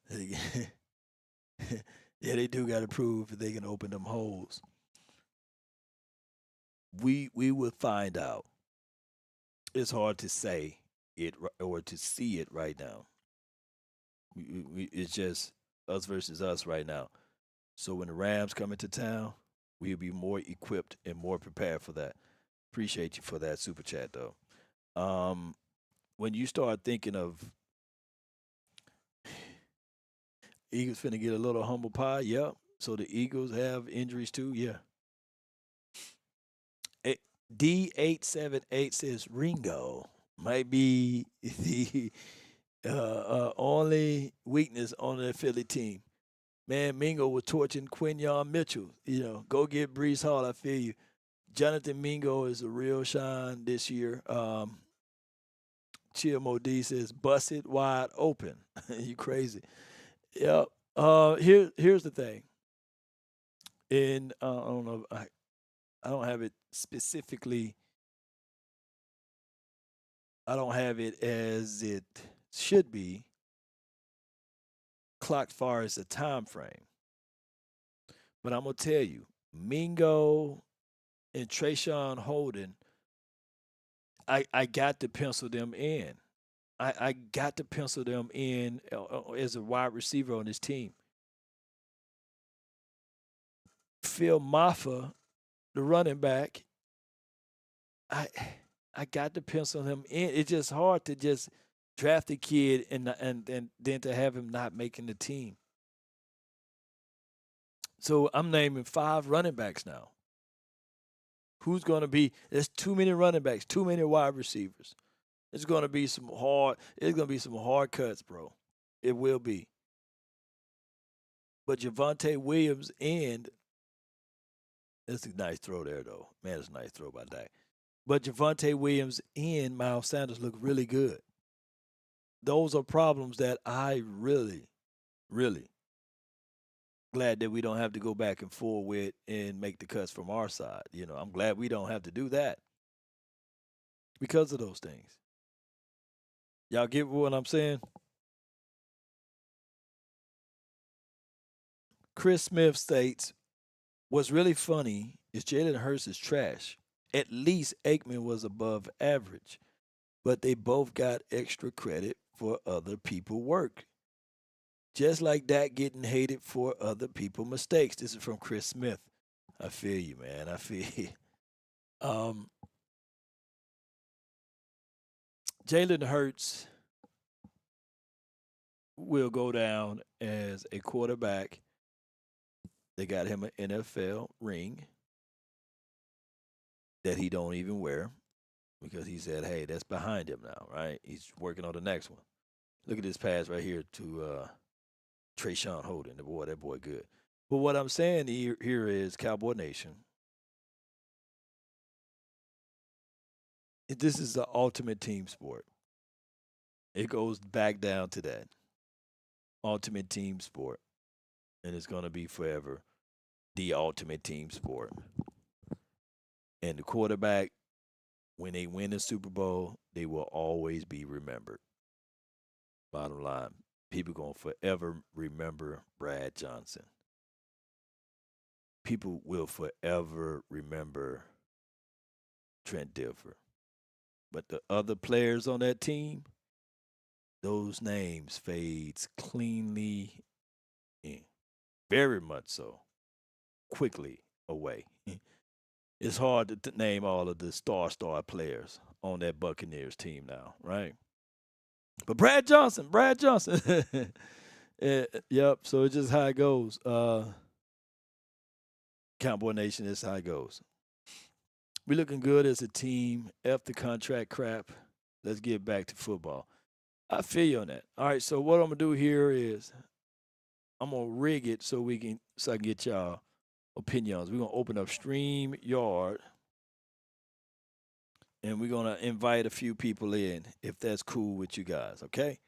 Yeah, they do got to prove that they can open them holes. We will find out. It's hard to say it or to see it right now. It's just us versus us right now. So when the Rams come into town, we'll be more equipped and more prepared for that. Appreciate you for that super chat, though. When you start thinking of Eagles finna get a little humble pie, yep. So the Eagles have injuries too, yeah. D878 says Ringo might be the only weakness on the Philly team. Man, Mingo was torching Quinyon Mitchell. Go get Brees Hall. I feel you. Jonathan Mingo is a real shine this year. Chill Modi says, bust it wide open. You crazy. Yep. Here's the thing. And I don't know. I don't have it specifically. I don't have it as it should be clocked far as the time frame. But I'm going to tell you, Mingo and Trayshawn Holden, I got to pencil them in. I got to pencil them in as a wide receiver on this team. Phil Maffa, the running back, I got to pencil him in. It's just hard to just draft a kid and then to have him not making the team. So I'm naming 5 running backs now. Who's going to be? There's too many running backs, too many wide receivers. It's going to be some hard cuts, bro. It will be. But Javonte Williams that's a nice throw there, though. Man, it's a nice throw by Dak. But Javonte Williams and Miles Sanders look really good. Those are problems that I really, really glad that we don't have to go back and forth with and make the cuts from our side. I'm glad we don't have to do that because of those things. Y'all get what I'm saying? Chris Smith states, what's really funny is Jalen Hurts is trash. At least Aikman was above average, but they both got extra credit for other people's work. Just like Dak getting hated for other people's mistakes. This is from Chris Smith. I feel you, man. I feel you. Jalen Hurts will go down as a quarterback. They got him an NFL ring that he don't even wear because he said, hey, that's behind him now, right? He's working on the next one. Look at this pass right here to Trayshawn Holden. That boy good. But what I'm saying here is Cowboy Nation. This is the ultimate team sport. It goes back down to that. Ultimate team sport. And it's going to be forever the ultimate team sport. And the quarterback, when they win the Super Bowl, they will always be remembered. Bottom line, people going to forever remember Brad Johnson. People will forever remember Trent Dilfer. But the other players on that team, those names fades cleanly in. Very much so. Quickly away. It's hard to name all of the star players on that Buccaneers team now, right? But Brad Johnson. Yep, so it's just how it goes. Cowboy Nation is how it goes. We're looking good as a team. F the contract crap. Let's get back to football. I feel you on that. All right, so what I'm gonna do here is I'm gonna rig it so I can get y'all opinions. We're gonna open up StreamYard and we're gonna invite a few people in if that's cool with you guys, okay?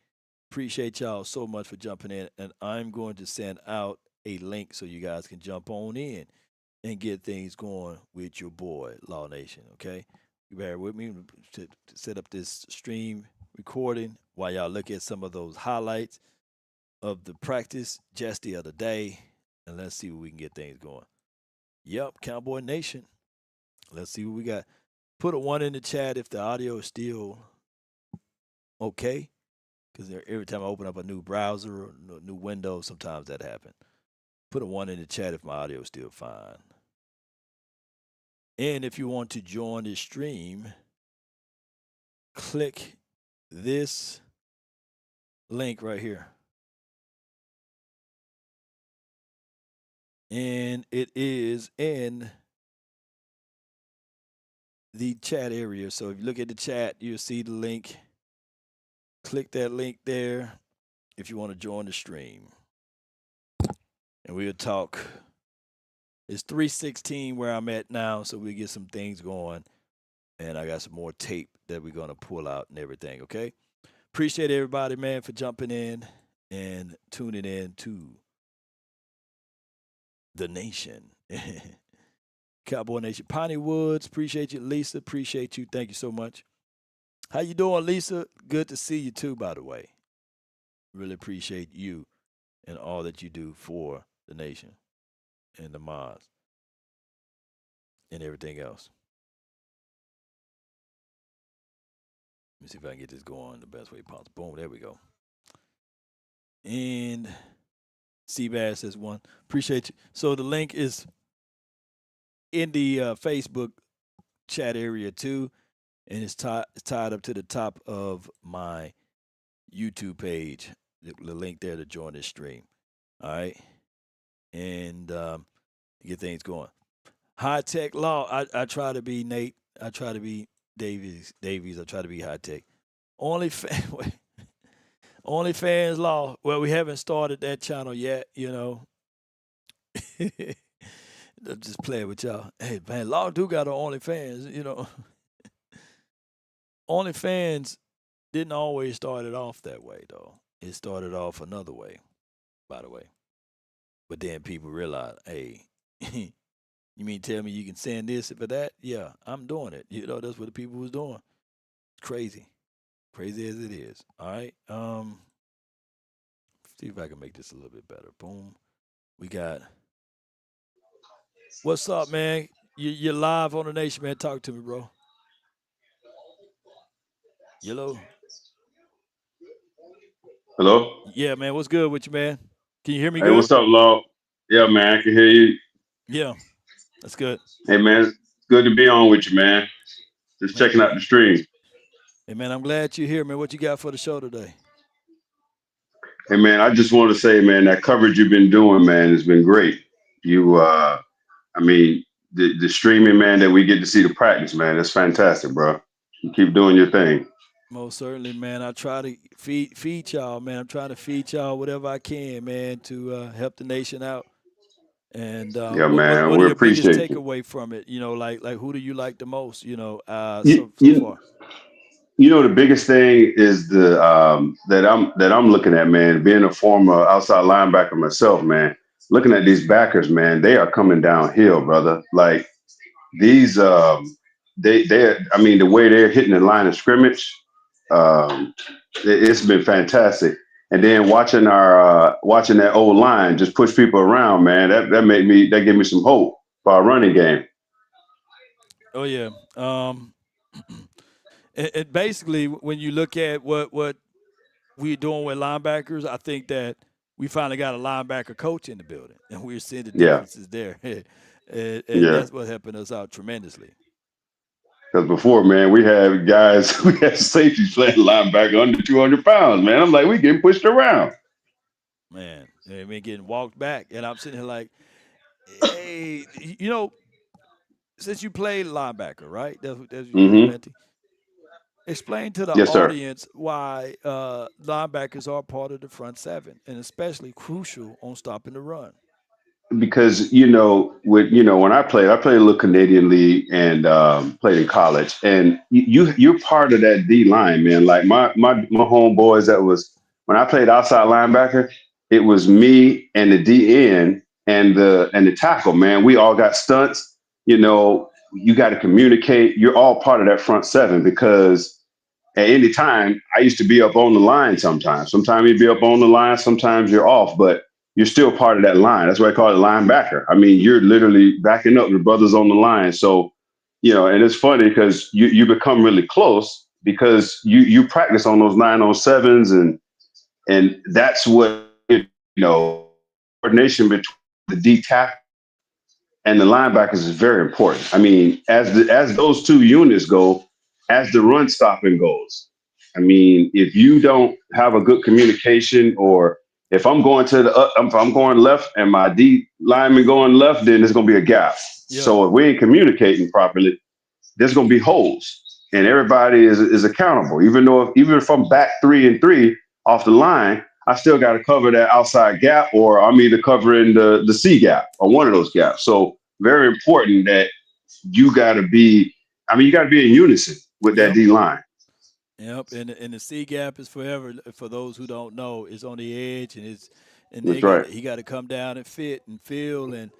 Appreciate y'all so much for jumping in, and I'm going to send out a link so you guys can jump on in and get things going with your boy, Law Nation, okay? You bear with me to set up this stream recording while y'all look at some of those highlights of the practice just the other day, and let's see what we can get things going. Yep, Cowboy Nation. Let's see what we got. Put a 1 in the chat if the audio is still okay, because every time I open up a new browser or a new window, sometimes that happens. Put a 1 in the chat if my audio is still fine. And if you want to join the stream, click this link right here. And it is in the chat area. So if you look at the chat, you'll see the link. Click that link there if you want to join the stream. And we'll talk. It's 3:16 where I'm at now, so we'll get some things going. And I got some more tape that we're going to pull out and everything, okay? Appreciate everybody, man, for jumping in and tuning in to the nation. Cowboy Nation. Piney Woods, appreciate you. Lisa, appreciate you. Thank you so much. How you doing, Lisa? Good to see you too, by the way. Really appreciate you and all that you do for the nation and the mods and everything else. Let me see if I can get this going the best way possible. Boom, there we go. And Seabass says 1. Appreciate you. So the link is in the Facebook chat area too, and it's tied up to the top of my YouTube page. The link there to join this stream. All right, and get things going. High tech law. I try to be Nate. I try to be Davies. I try to be high tech. OnlyFans law. Well, we haven't started that channel yet. You know. I'm just playing with y'all. Hey, man, Law do got an OnlyFans, you know. OnlyFans didn't always start it off that way, though. It started off another way, by the way. But then people realized, hey, you mean tell me you can send this for that? Yeah, I'm doing it. You know, that's what the people was doing. It's crazy. Crazy as it is. All right. See if I can make this a little bit better. Boom. We got. What's up, man? You're live on the nation, man. Talk to me, bro. Yellow. Hello? Yeah, man. What's good with you, man? Can you hear me Hey, good? what's up, Law? Yeah, man, I can hear you. Yeah, that's good. Hey, man, it's good to be on with you, man. Just Man, checking out the stream. hey, man, I'm glad you're here, man. What you got for the show today? Hey, man, I just want to say, man, that coverage you've been doing, man, has been great. I mean, the streaming, man, that we get to see the practice, man, that's fantastic, bro. You keep doing your thing. Most certainly, man. I try to feed y'all, man. I'm trying to feed y'all whatever I can, man, to help the nation out. And Yeah, man, what are we your biggest appreciate you. takeaway from it? You know, like who do you like the most? You know, You, so you, far. you know, the biggest thing is that I'm looking at, man, being a former outside linebacker myself, man, looking at these backers, man, they are coming downhill, brother. Like these, I mean, the way they're hitting the line of scrimmage, um, it's been fantastic. And then watching that old line just push people around, man, that gave me some hope for our running game. Oh yeah. It basically, when you look at what we're doing with linebackers, I think that we finally got a linebacker coach in the building, and we're seeing the Yeah, differences there, and yeah. that's what's helping us out tremendously. Because before, man, we had guys, we had safeties playing linebacker under 200 pounds, man. I'm like, we getting pushed around. Man, I mean, getting walked back, and I'm sitting here like, hey, you know, since you played linebacker, right? That's what you did, Hmm. Menti. Explain to the Yes, sir. audience why linebackers are part of the front seven, and especially crucial on stopping the run. Because when I played a little Canadian league and played in college, and you're part of that D line, man. Like my homeboys, that was when I played outside linebacker, it was me and the DN and the tackle, man. We all got stunts. You got to communicate. You're all part of that front seven because at any time, I used to be up on the line sometimes. Sometimes you'd be up on the line, sometimes you're off, but you're still part of that line. That's why I call it linebacker. I mean, you're literally backing up your brothers on the line. So, and it's funny because you become really close because you practice on those 907s and that's what coordination between the D tackle and the linebackers is very important. I mean, as those two units go, as the run stopping goes. I mean, if you don't have a good communication, or if I'm going if I'm going left and my D lineman going left, then there's going to be a gap. Yeah. So if we ain't communicating properly, there's going to be holes, and everybody is accountable. Even if I'm back 3-3 off the line, I still got to cover that outside gap, or I'm either covering the C gap or one of those gaps. So very important that you got to be. I mean, you got to be in unison with that Yep. D line. Yep. And the C gap is forever. For those who don't know, it's on the edge, and That's right. he got to come down and fit and feel and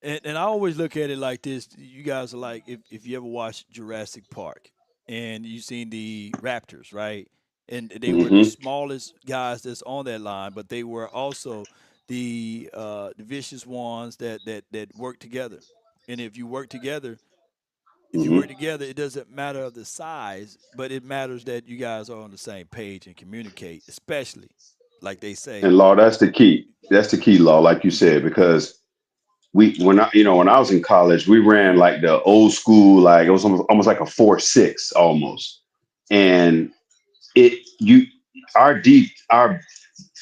I always look at it like this. You guys are like, if you ever watched Jurassic Park and you seen the Raptors, right? And they were the Hmm. smallest guys that's on that line, but they were also the vicious ones that work together. And if you Hmm. work together, it doesn't matter of the size, but it matters that you guys are on the same page and communicate, especially like they say. And Law, that's the key. That's the key, Law, like you Mhm. said, because when I was in college, we ran like the old school, like it was almost like a 4-6 almost. And it you our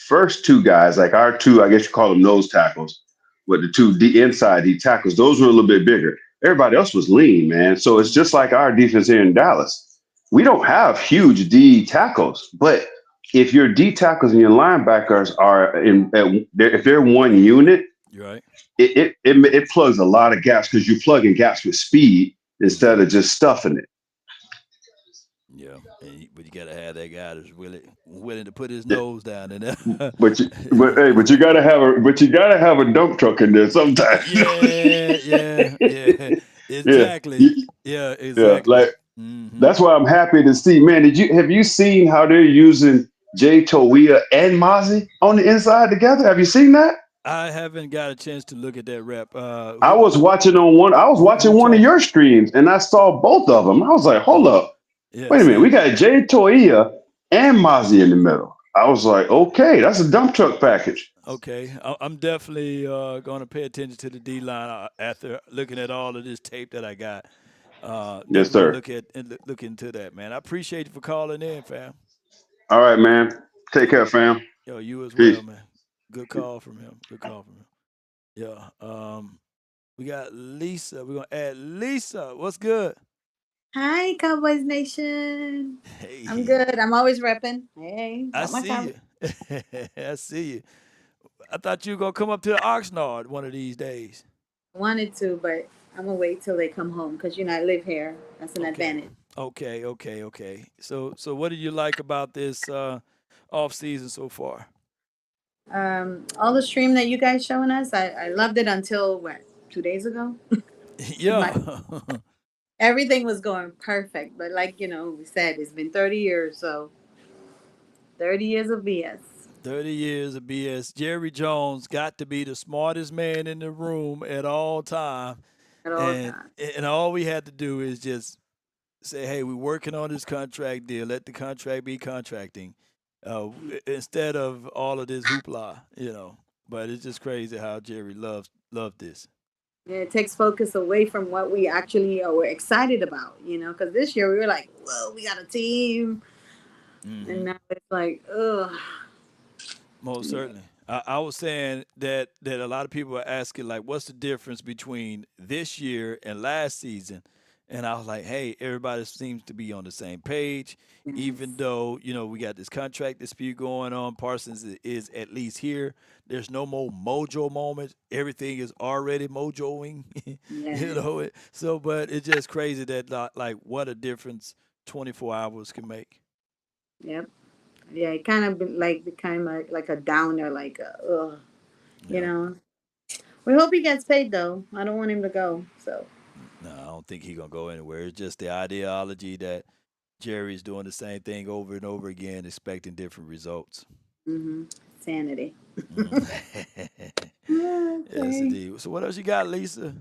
first two guys, like our two, I guess you call them nose tackles, with the two inside D tackles, those were a little bit bigger. Everybody else was lean, man. So it's Mhm. just like our defense here in Dallas. We don't have huge D tackles, but if your D tackles and your linebackers are if they're one unit, You're right. it plugs a lot of gaps because you're plugging gaps with speed instead Mhm. of just stuffing it. Yeah, but you gotta have that guy that's willing to put his Yeah. nose down in there. But you gotta have a dump truck in there sometimes. Yeah, yeah, yeah. Yeah, Exactly. you- Yeah, yeah. exactly. Like That's why I'm happy to see. Man, have you seen how they're using Jay Toia and Mozzie on the inside together? Have you seen that? I haven't got a chance to look at that rep. I was watching Who one of talking? your streams and I saw both of them. I was like, hold up. Yeah, Wait a minute. see, We got Jay Toia and Mozzie in the middle. I was like, okay, that's a dump truck package. okay, I'm definitely going to pay attention to the D line after looking at all of this tape that I got. Yes, Definitely going to sir. look at and look into that, man. I appreciate you for calling in, fam. All right, man. Take care, fam. Yo, you as Peace. well, man. Good call from him. Good call from him. Yeah. We got Lisa. We're gonna add Lisa. What's good? Hi, Cowboys Nation. I'm Hey, good. I'm always repping. Hey, I got my see Cowboys. you. I see you. I thought you were gonna come up to the Oxnard one of these days. Wanted to, but I'm gonna wait till they come home because I live here. That's an Okay. advantage. Okay. So what do you like about this off season so far? All the stream that you guys showing us, I loved it until what 2 days ago. Yeah. My everything was going perfect, but like we said, it's been 30 years, so 30 years of BS 30 years of BS. Jerry Jones got to be the smartest man in the room at all time. at all And times. and all we had to do is just say, hey, we're working on this contract deal. Let the contract be contracting. Instead of all of this hoopla. But it's just crazy how Jerry loved this. And it takes focus away from what we actually were excited about, because this year we were like, whoa, we got a team. And Hmm. now it's like, ugh. Most certainly. I was saying that a lot of people are asking, like, what's the difference between this year and last season? And I was like, hey, everybody seems to be on the same page, even Yes. though, we got this contract dispute going on. Parsons is at least here. There's no more mojo moments. Everything is already mojoing, Yes. but it's just crazy that, like, what a difference 24 hours can make. Yep. Yeah, it kind of became like a downer, like, ugh. You Yeah. know. We hope he gets paid, though. I don't want him to go. So, No, I don't think he's going to go anywhere. It's just the ideology that Jerry's doing the same thing over and over again, expecting different results. hmm sanity. Mhm. Yes, Okay. indeed. So, what else you got, Lisa?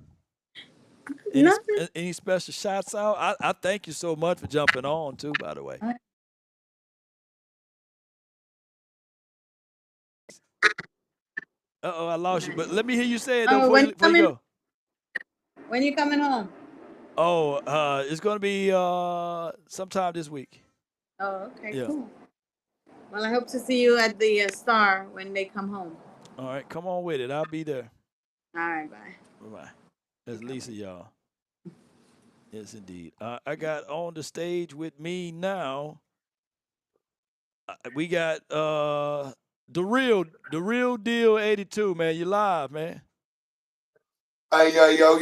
Nothing. Any special shots out? I thank you so much for jumping on too. By the way. I lost you. But let me hear you say it though Oh, before you go. when you coming home? Oh, it's gonna be sometime this week. Oh, okay, Yeah. cool. Well, I hope to see you at the Star when they come home. All right, come on with it. I'll be there. All right, bye. Bye bye. That's Lisa, y'all. Yes, indeed. I got on the stage with me now. We got the real deal 82, man. You live, man. Hey, yo.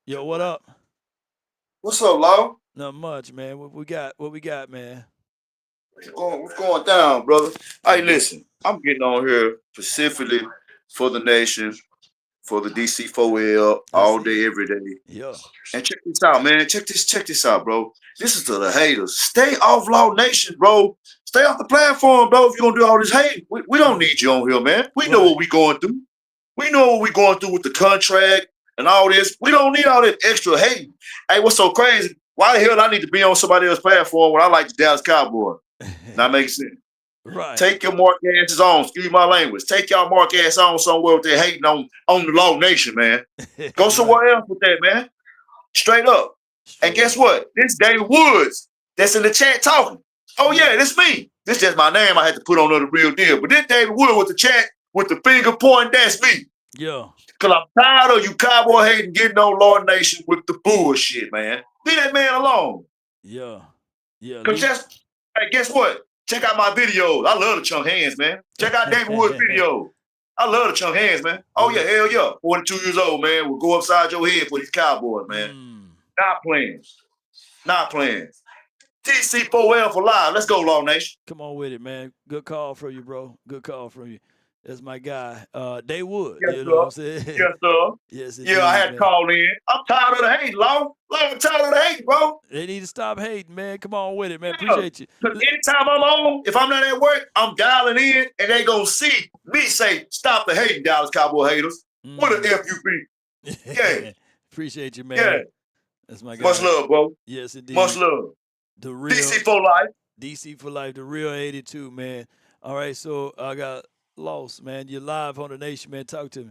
Yo, what up? What's up, Law? Not much, man. What we got, man? What's going down, brother? Hey, listen, I'm getting on here specifically for the nation, for the DC4L, I all see you. day, every day. Yeah. And check this out, man. Check this out, bro. This is to the haters. Stay off Law Nation, bro. Stay off the platform, bro. If you're gonna do all this hate, we don't need you on here, man. We know Right. what we going through. We know what we going through with the contract and all this. We don't need all that extra hate. Hey, what's so crazy? Why the hell I need to be on somebody else's platform when I like the Dallas Cowboys? That makes sense. Right. Take your mark asses on. Excuse my language. Take y'all mark ass on somewhere with that hating on the Law Nation, man. Go Right. somewhere else with that, man. Straight up. And Straight guess up. what? This David Woods that's in the chat talking. Oh yeah, this me. This just my name I had to put on the real deal. But this David Wood with the chat with the finger pointing, that's me. Yeah. Cause I'm tired of you cowboy hating getting on Lord Nation with the bullshit, man. Leave that man alone. Yeah. Yeah. Cause just hey, guess what? Check out my videos. I love the chunk hands, man. Check out David Wood's video. I love the chunk hands, man. Oh yeah, hell yeah. 42 years old, man. Will go upside your head for these Cowboys, man. Not playing. Not playing. TC4L for live. Let's go, Law Nation. Come on with it, man. Good call from you, bro. Good call from you. That's my guy. They would. Yes, You know what sir. I'm saying? Yes, sir. Yes, Yeah, I indeed, had to man. call in. I'm tired of the hate, Law. I'm tired of the hate, bro. They need to stop hating, man. Come on with it, man. Yeah. Appreciate you. Because anytime I'm on, if I'm not at work, I'm dialing in and they gonna see me say, stop the hating, Dallas Cowboy haters. What an F you be. Yeah. Appreciate you, man. Yeah. That's my guy. Much love, bro. Yes, indeed. Much love. The real DC for life. DC for life, the real 82, man. All right, so I got lost, man. You're live on the nation, man. Talk to me.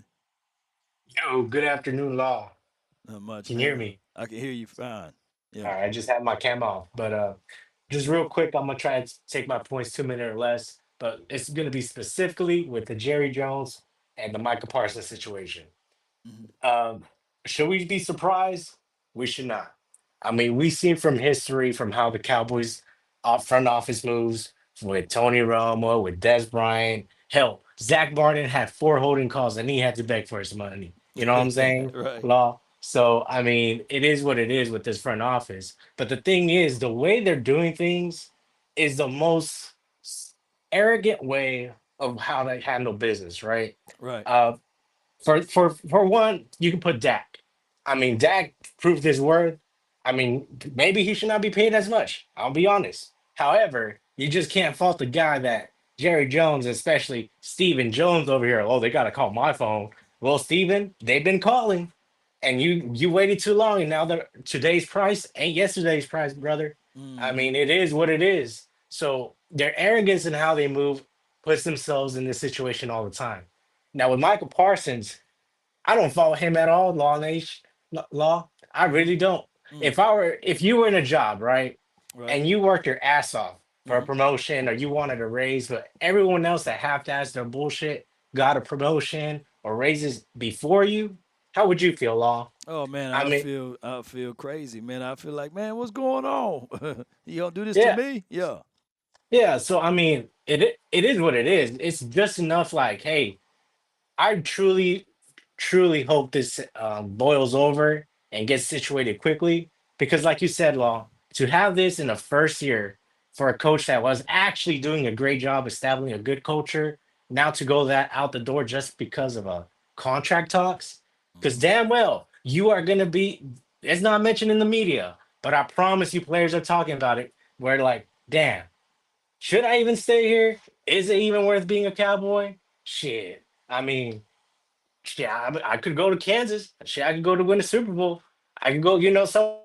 Yo, good afternoon, Law. Not much, Can you hear man. me? I can hear you fine. All Yeah. right, I just had my cam off, but just real quick, I'm gonna try to take my points 2 minutes or less, but it's gonna be specifically with the Jerry Jones and the Micah Parsons situation. Mhm. Should we be surprised? We should not. I mean, we've seen from history from how the Cowboys front office moves with Tony Romo, with Des Bryant. Hell, Zach Barton had 4 holding calls and he had to beg for his money. You know what I'm saying? Right. Law. So, I mean, it is what it is with this front office. But the thing is, the way they're doing things is the most arrogant way of how they handle business, right? Right. For one, you can put Dak. I mean, Dak proved his worth. I mean, maybe he should not be paid as much. I'll be honest. However, you just can't fault the guy that Jerry Jones, especially Steven Jones over here. Oh, they gotta call my phone. Well, Steven, they've been calling, and you waited too long, and now today's price ain't yesterday's price, brother. I mean, it is what it is. So their arrogance in how they move puts themselves in this situation all the time. Now with Michael Parsons, I don't follow him at all, law. I really don't. If you were in a job, right, Right. and you worked your ass off for a Mhm. promotion or you wanted a raise, but everyone else that half-assed their bullshit got a promotion or raises before you, how would you feel, Law? Oh man, I mean, I feel crazy, man. I feel like, man, what's going on? You gonna do this to yeah, me? Yeah. yeah. So I mean, it is what it is. It's just enough. Like, hey, I truly hope this boils over and gets situated quickly because, like you said, Law, to have this in the first year for a coach that was actually doing a great job establishing a good culture, now to go that out the door just because of a contract talks, because damn well you are gonna be. It's not mentioned in the media, but I promise you, players are talking about it. Where like, damn, should I even stay here? Is it even worth being a Cowboy? Shit. I mean, yeah, I could go to Kansas. Shit, I could go to win a Super Bowl. I could go, so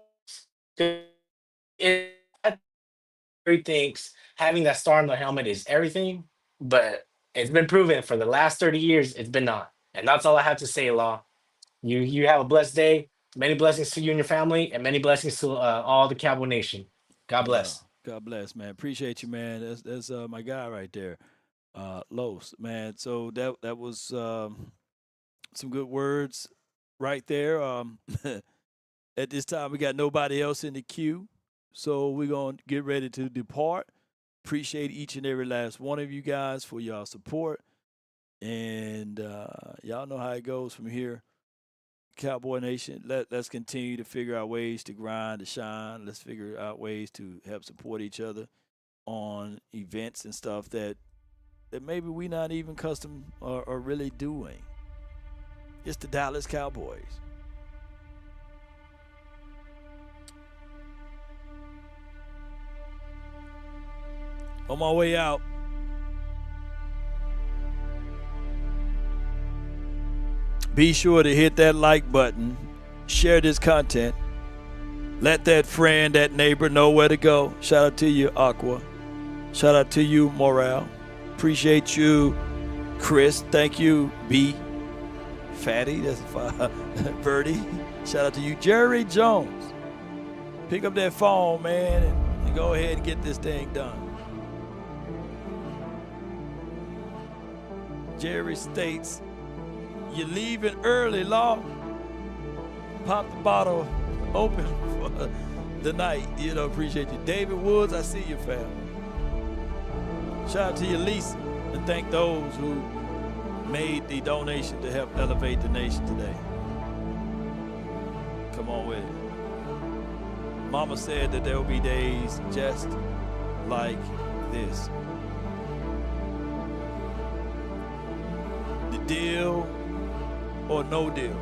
it thinks having that star on the helmet is everything, but it's been proven for the last 30 years it's been not. And that's all I have to say, Law. You have a blessed day. Many blessings to you and your family, and many blessings to all the Cowboy Nation. God Yeah. bless. God bless, man. Appreciate you, man. That's my guy right there. Los, man. So that was some good words right there. At this time, we got nobody else in the queue, so we're gonna get ready to depart. Appreciate each and every last one of you guys for y'all support, and y'all know how it goes from here. Cowboy Nation, let's continue to figure out ways to grind, to shine. Let's figure out ways to help support each other on events and stuff that maybe we not even custom or really doing. It's the Dallas Cowboys. On my way out, be sure to hit that like button, share this content, let that friend, that neighbor know where to go. Shout out to you, Aqua. Shout out to you, Morale. Appreciate you, Chris. Thank you, B. Fatty, that's Birdie. Shout out to you, Jerry Jones. Pick up that phone, man, and go ahead and get this thing done. Jerry states, you're leaving early, Law. Pop the bottle open for the night. Appreciate you. David Woods, I see you, fam. Shout out to you, Lisa, and thank those who made the donation to help elevate the nation today. Come on with it. Mama said that there will be days just like this. deal or no deal.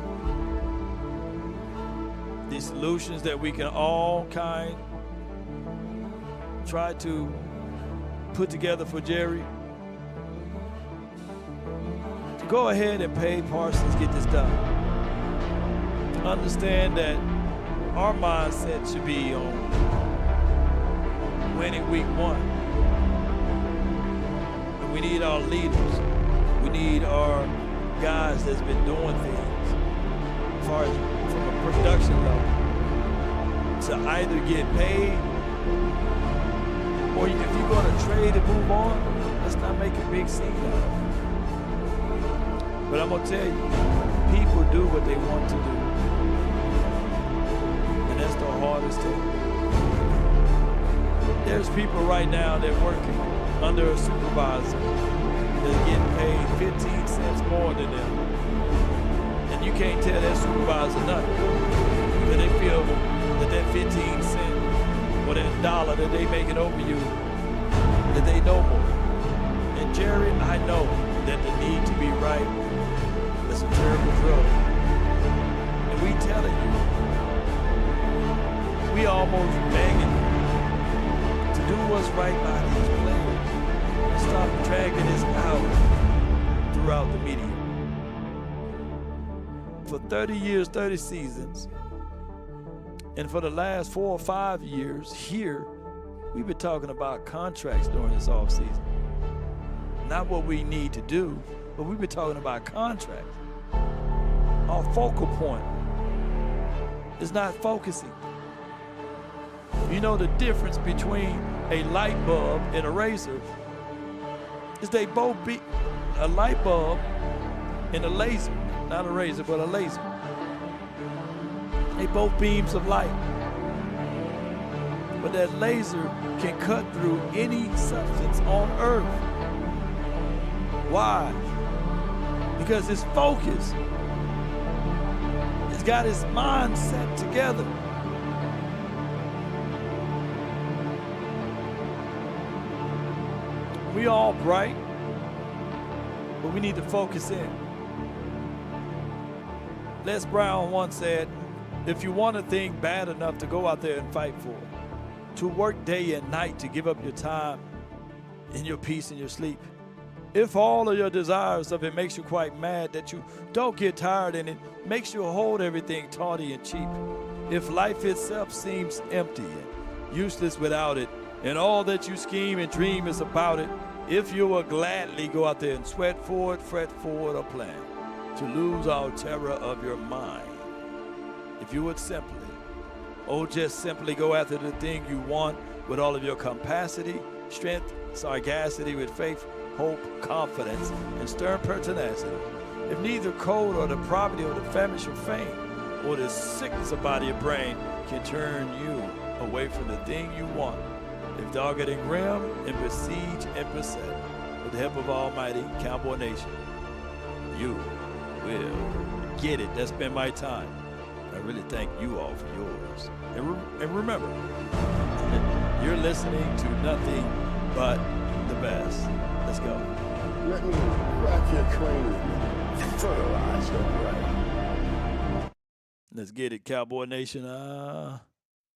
These solutions that we can all try to put together for Jerry. To go ahead and pay Parsons, get this done. To understand that our mindset should be on winning week 1. And we need our leaders. We need our guys that's been doing things as far as from a production level to either get paid or if you're going to trade and move on, let's not make a big scene out of it. But I'm going to tell you, people do what they want to do. And that's the hardest thing. There's people right now that are working under a supervisor that's getting paid 15 cents more than them. And you can't tell that supervisor nothing. Because they feel that 15 cent or that dollar that they making over you, that they know more. And Jerry, I know that the need to be right is a terrible drug. And we telling you, we almost begging to do what's right by these players and stop dragging this out throughout the media. For 30 years, 30 seasons, and for the last 4 or 5 years here, we've been talking about contracts during this offseason. Not what we need to do, but we've been talking about contracts. Our focal point is not focusing. You know the difference between a light bulb and a razor is they both be a light bulb and a laser, not a razor, but a laser. They both beams of light. But that laser can cut through any substance on earth. Why? Because it's focused. It's got his mind set together. We all bright, but we need to focus in. Les Brown once said, if you want a thing bad enough to go out there and fight for it, to work day and night to give up your time and your peace and your sleep, if all of your desires of it makes you quite mad that you don't get tired and it makes you hold everything tawdry and cheap, if life itself seems empty and useless without it, and all that you scheme and dream is about it, if you will gladly go out there and sweat for it, fret for it, or plan to lose all terror of your mind, if you would simply, just simply go after the thing you want with all of your capacity, strength, sagacity, with faith, hope, confidence, and stern pertinacity, if neither cold or the poverty or the famish or fame or the sickness of body or brain can turn you away from the thing you want, if dogged and grim and besiege and beset, with the help of Almighty Cowboy Nation, you will get it. That's been my time. I really thank you all for yours. And remember, you're listening to nothing but the best. Let's go. Let me crack your cranium. Fertilize your brain. Let's get it, Cowboy Nation.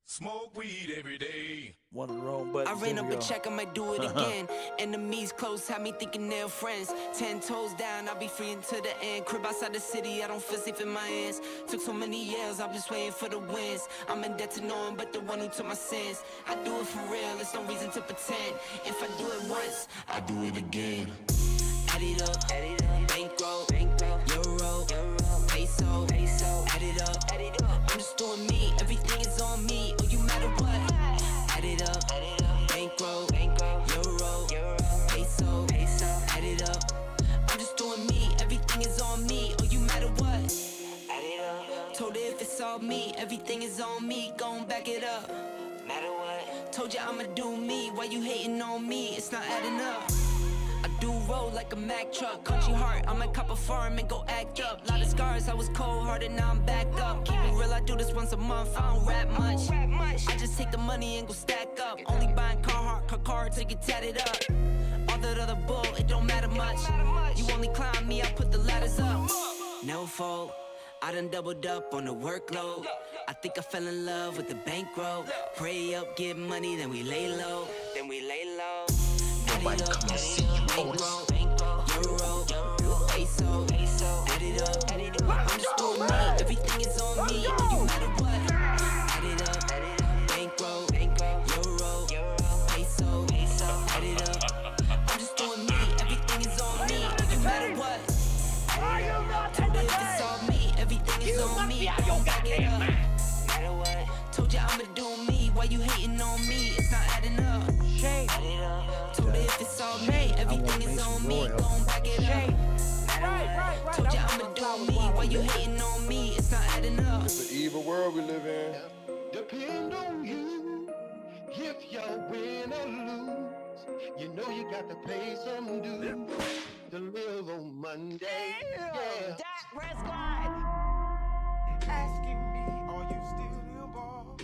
Smoke weed every day. One of the wrong buttons. I ran up a check, I might do it again. Enemies close, had me thinking they're friends. 10 toes down, I'll be free until the end. Crib outside the city, I don't feel safe in my hands. Took so many years, I'm just waiting for the wins. I'm in debt to no one but the one who took my sins. I do it for real, there's no reason to pretend. If I do it once, I do it again. Add it up, bankroll, euro, peso, add it up. I'm just doing me, everything is on me. Oh, you matter what? Add it up, bankroll, euro, peso, add it up. I'm just doing me, everything is on me. Oh, you matter what? Add it up. Told her if it's all me, everything is on me. Gon' back it up. Matter what? Told you I'ma do me. Why you hating on me? It's not adding up. I do roll like a Mack truck, country heart, I might cop a farm and go act up. Lot of scars, I was cold-hearted, now I'm back up. Keep it real, I do this once a month, I don't rap much. I just take the money and go stack up. Only buying car cards to get tatted up. All that other bull, it don't matter much. You only climb me, I put the ladders up. No fold, I done doubled up on the workload. I think I fell in love with the bankroll. Pray up, get money, then we lay low. Nobody come and see you, Otis. Euro, peso, add it up. I'm just doing me, everything is on me. You matter what, add it up. Bankroll, euro, peso, add it up. I'm just doing me, everything is on me. You matter what. Told her if it's all me, everything is on me. Don't back it up. Matter what. Told you I'ma do me, why you hating on me? It's not adding up. Told her if it's all me, everything is on me. Don't back it up. Right. Told you I'ma do me, why you hating on me? It's not adding up. It's an evil world we live in. Depend on you if you win or lose. You know you got to pay some dues to live on Monday. Yeah. Dak Prescott. Asking me, are you still the ball?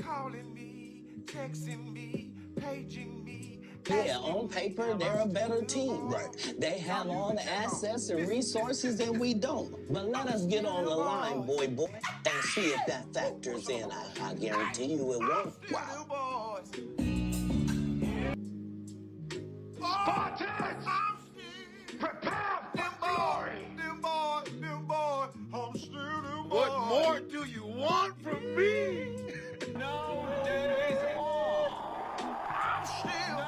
Calling me, texting me, paging me. Yeah, on paper, they're a better team. Right. They have all the assets and resources that we don't. But let us get on the line, boy, and see if that factors in. I guarantee you it won't. Wow. Prepare for glory. Them boys, I'm still them boys. What more do you want from me? No days off. I'm still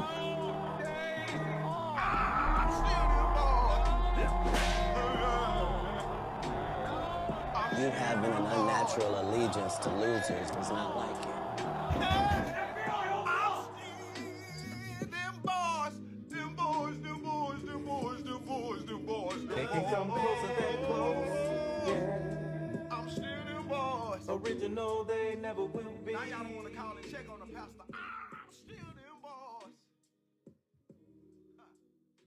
You having an unnatural allegiance to losers does not like it. They can come closer than close. Yeah. I'm still them boys. Original, they never will be. Now y'all don't want to call and check on the pastor.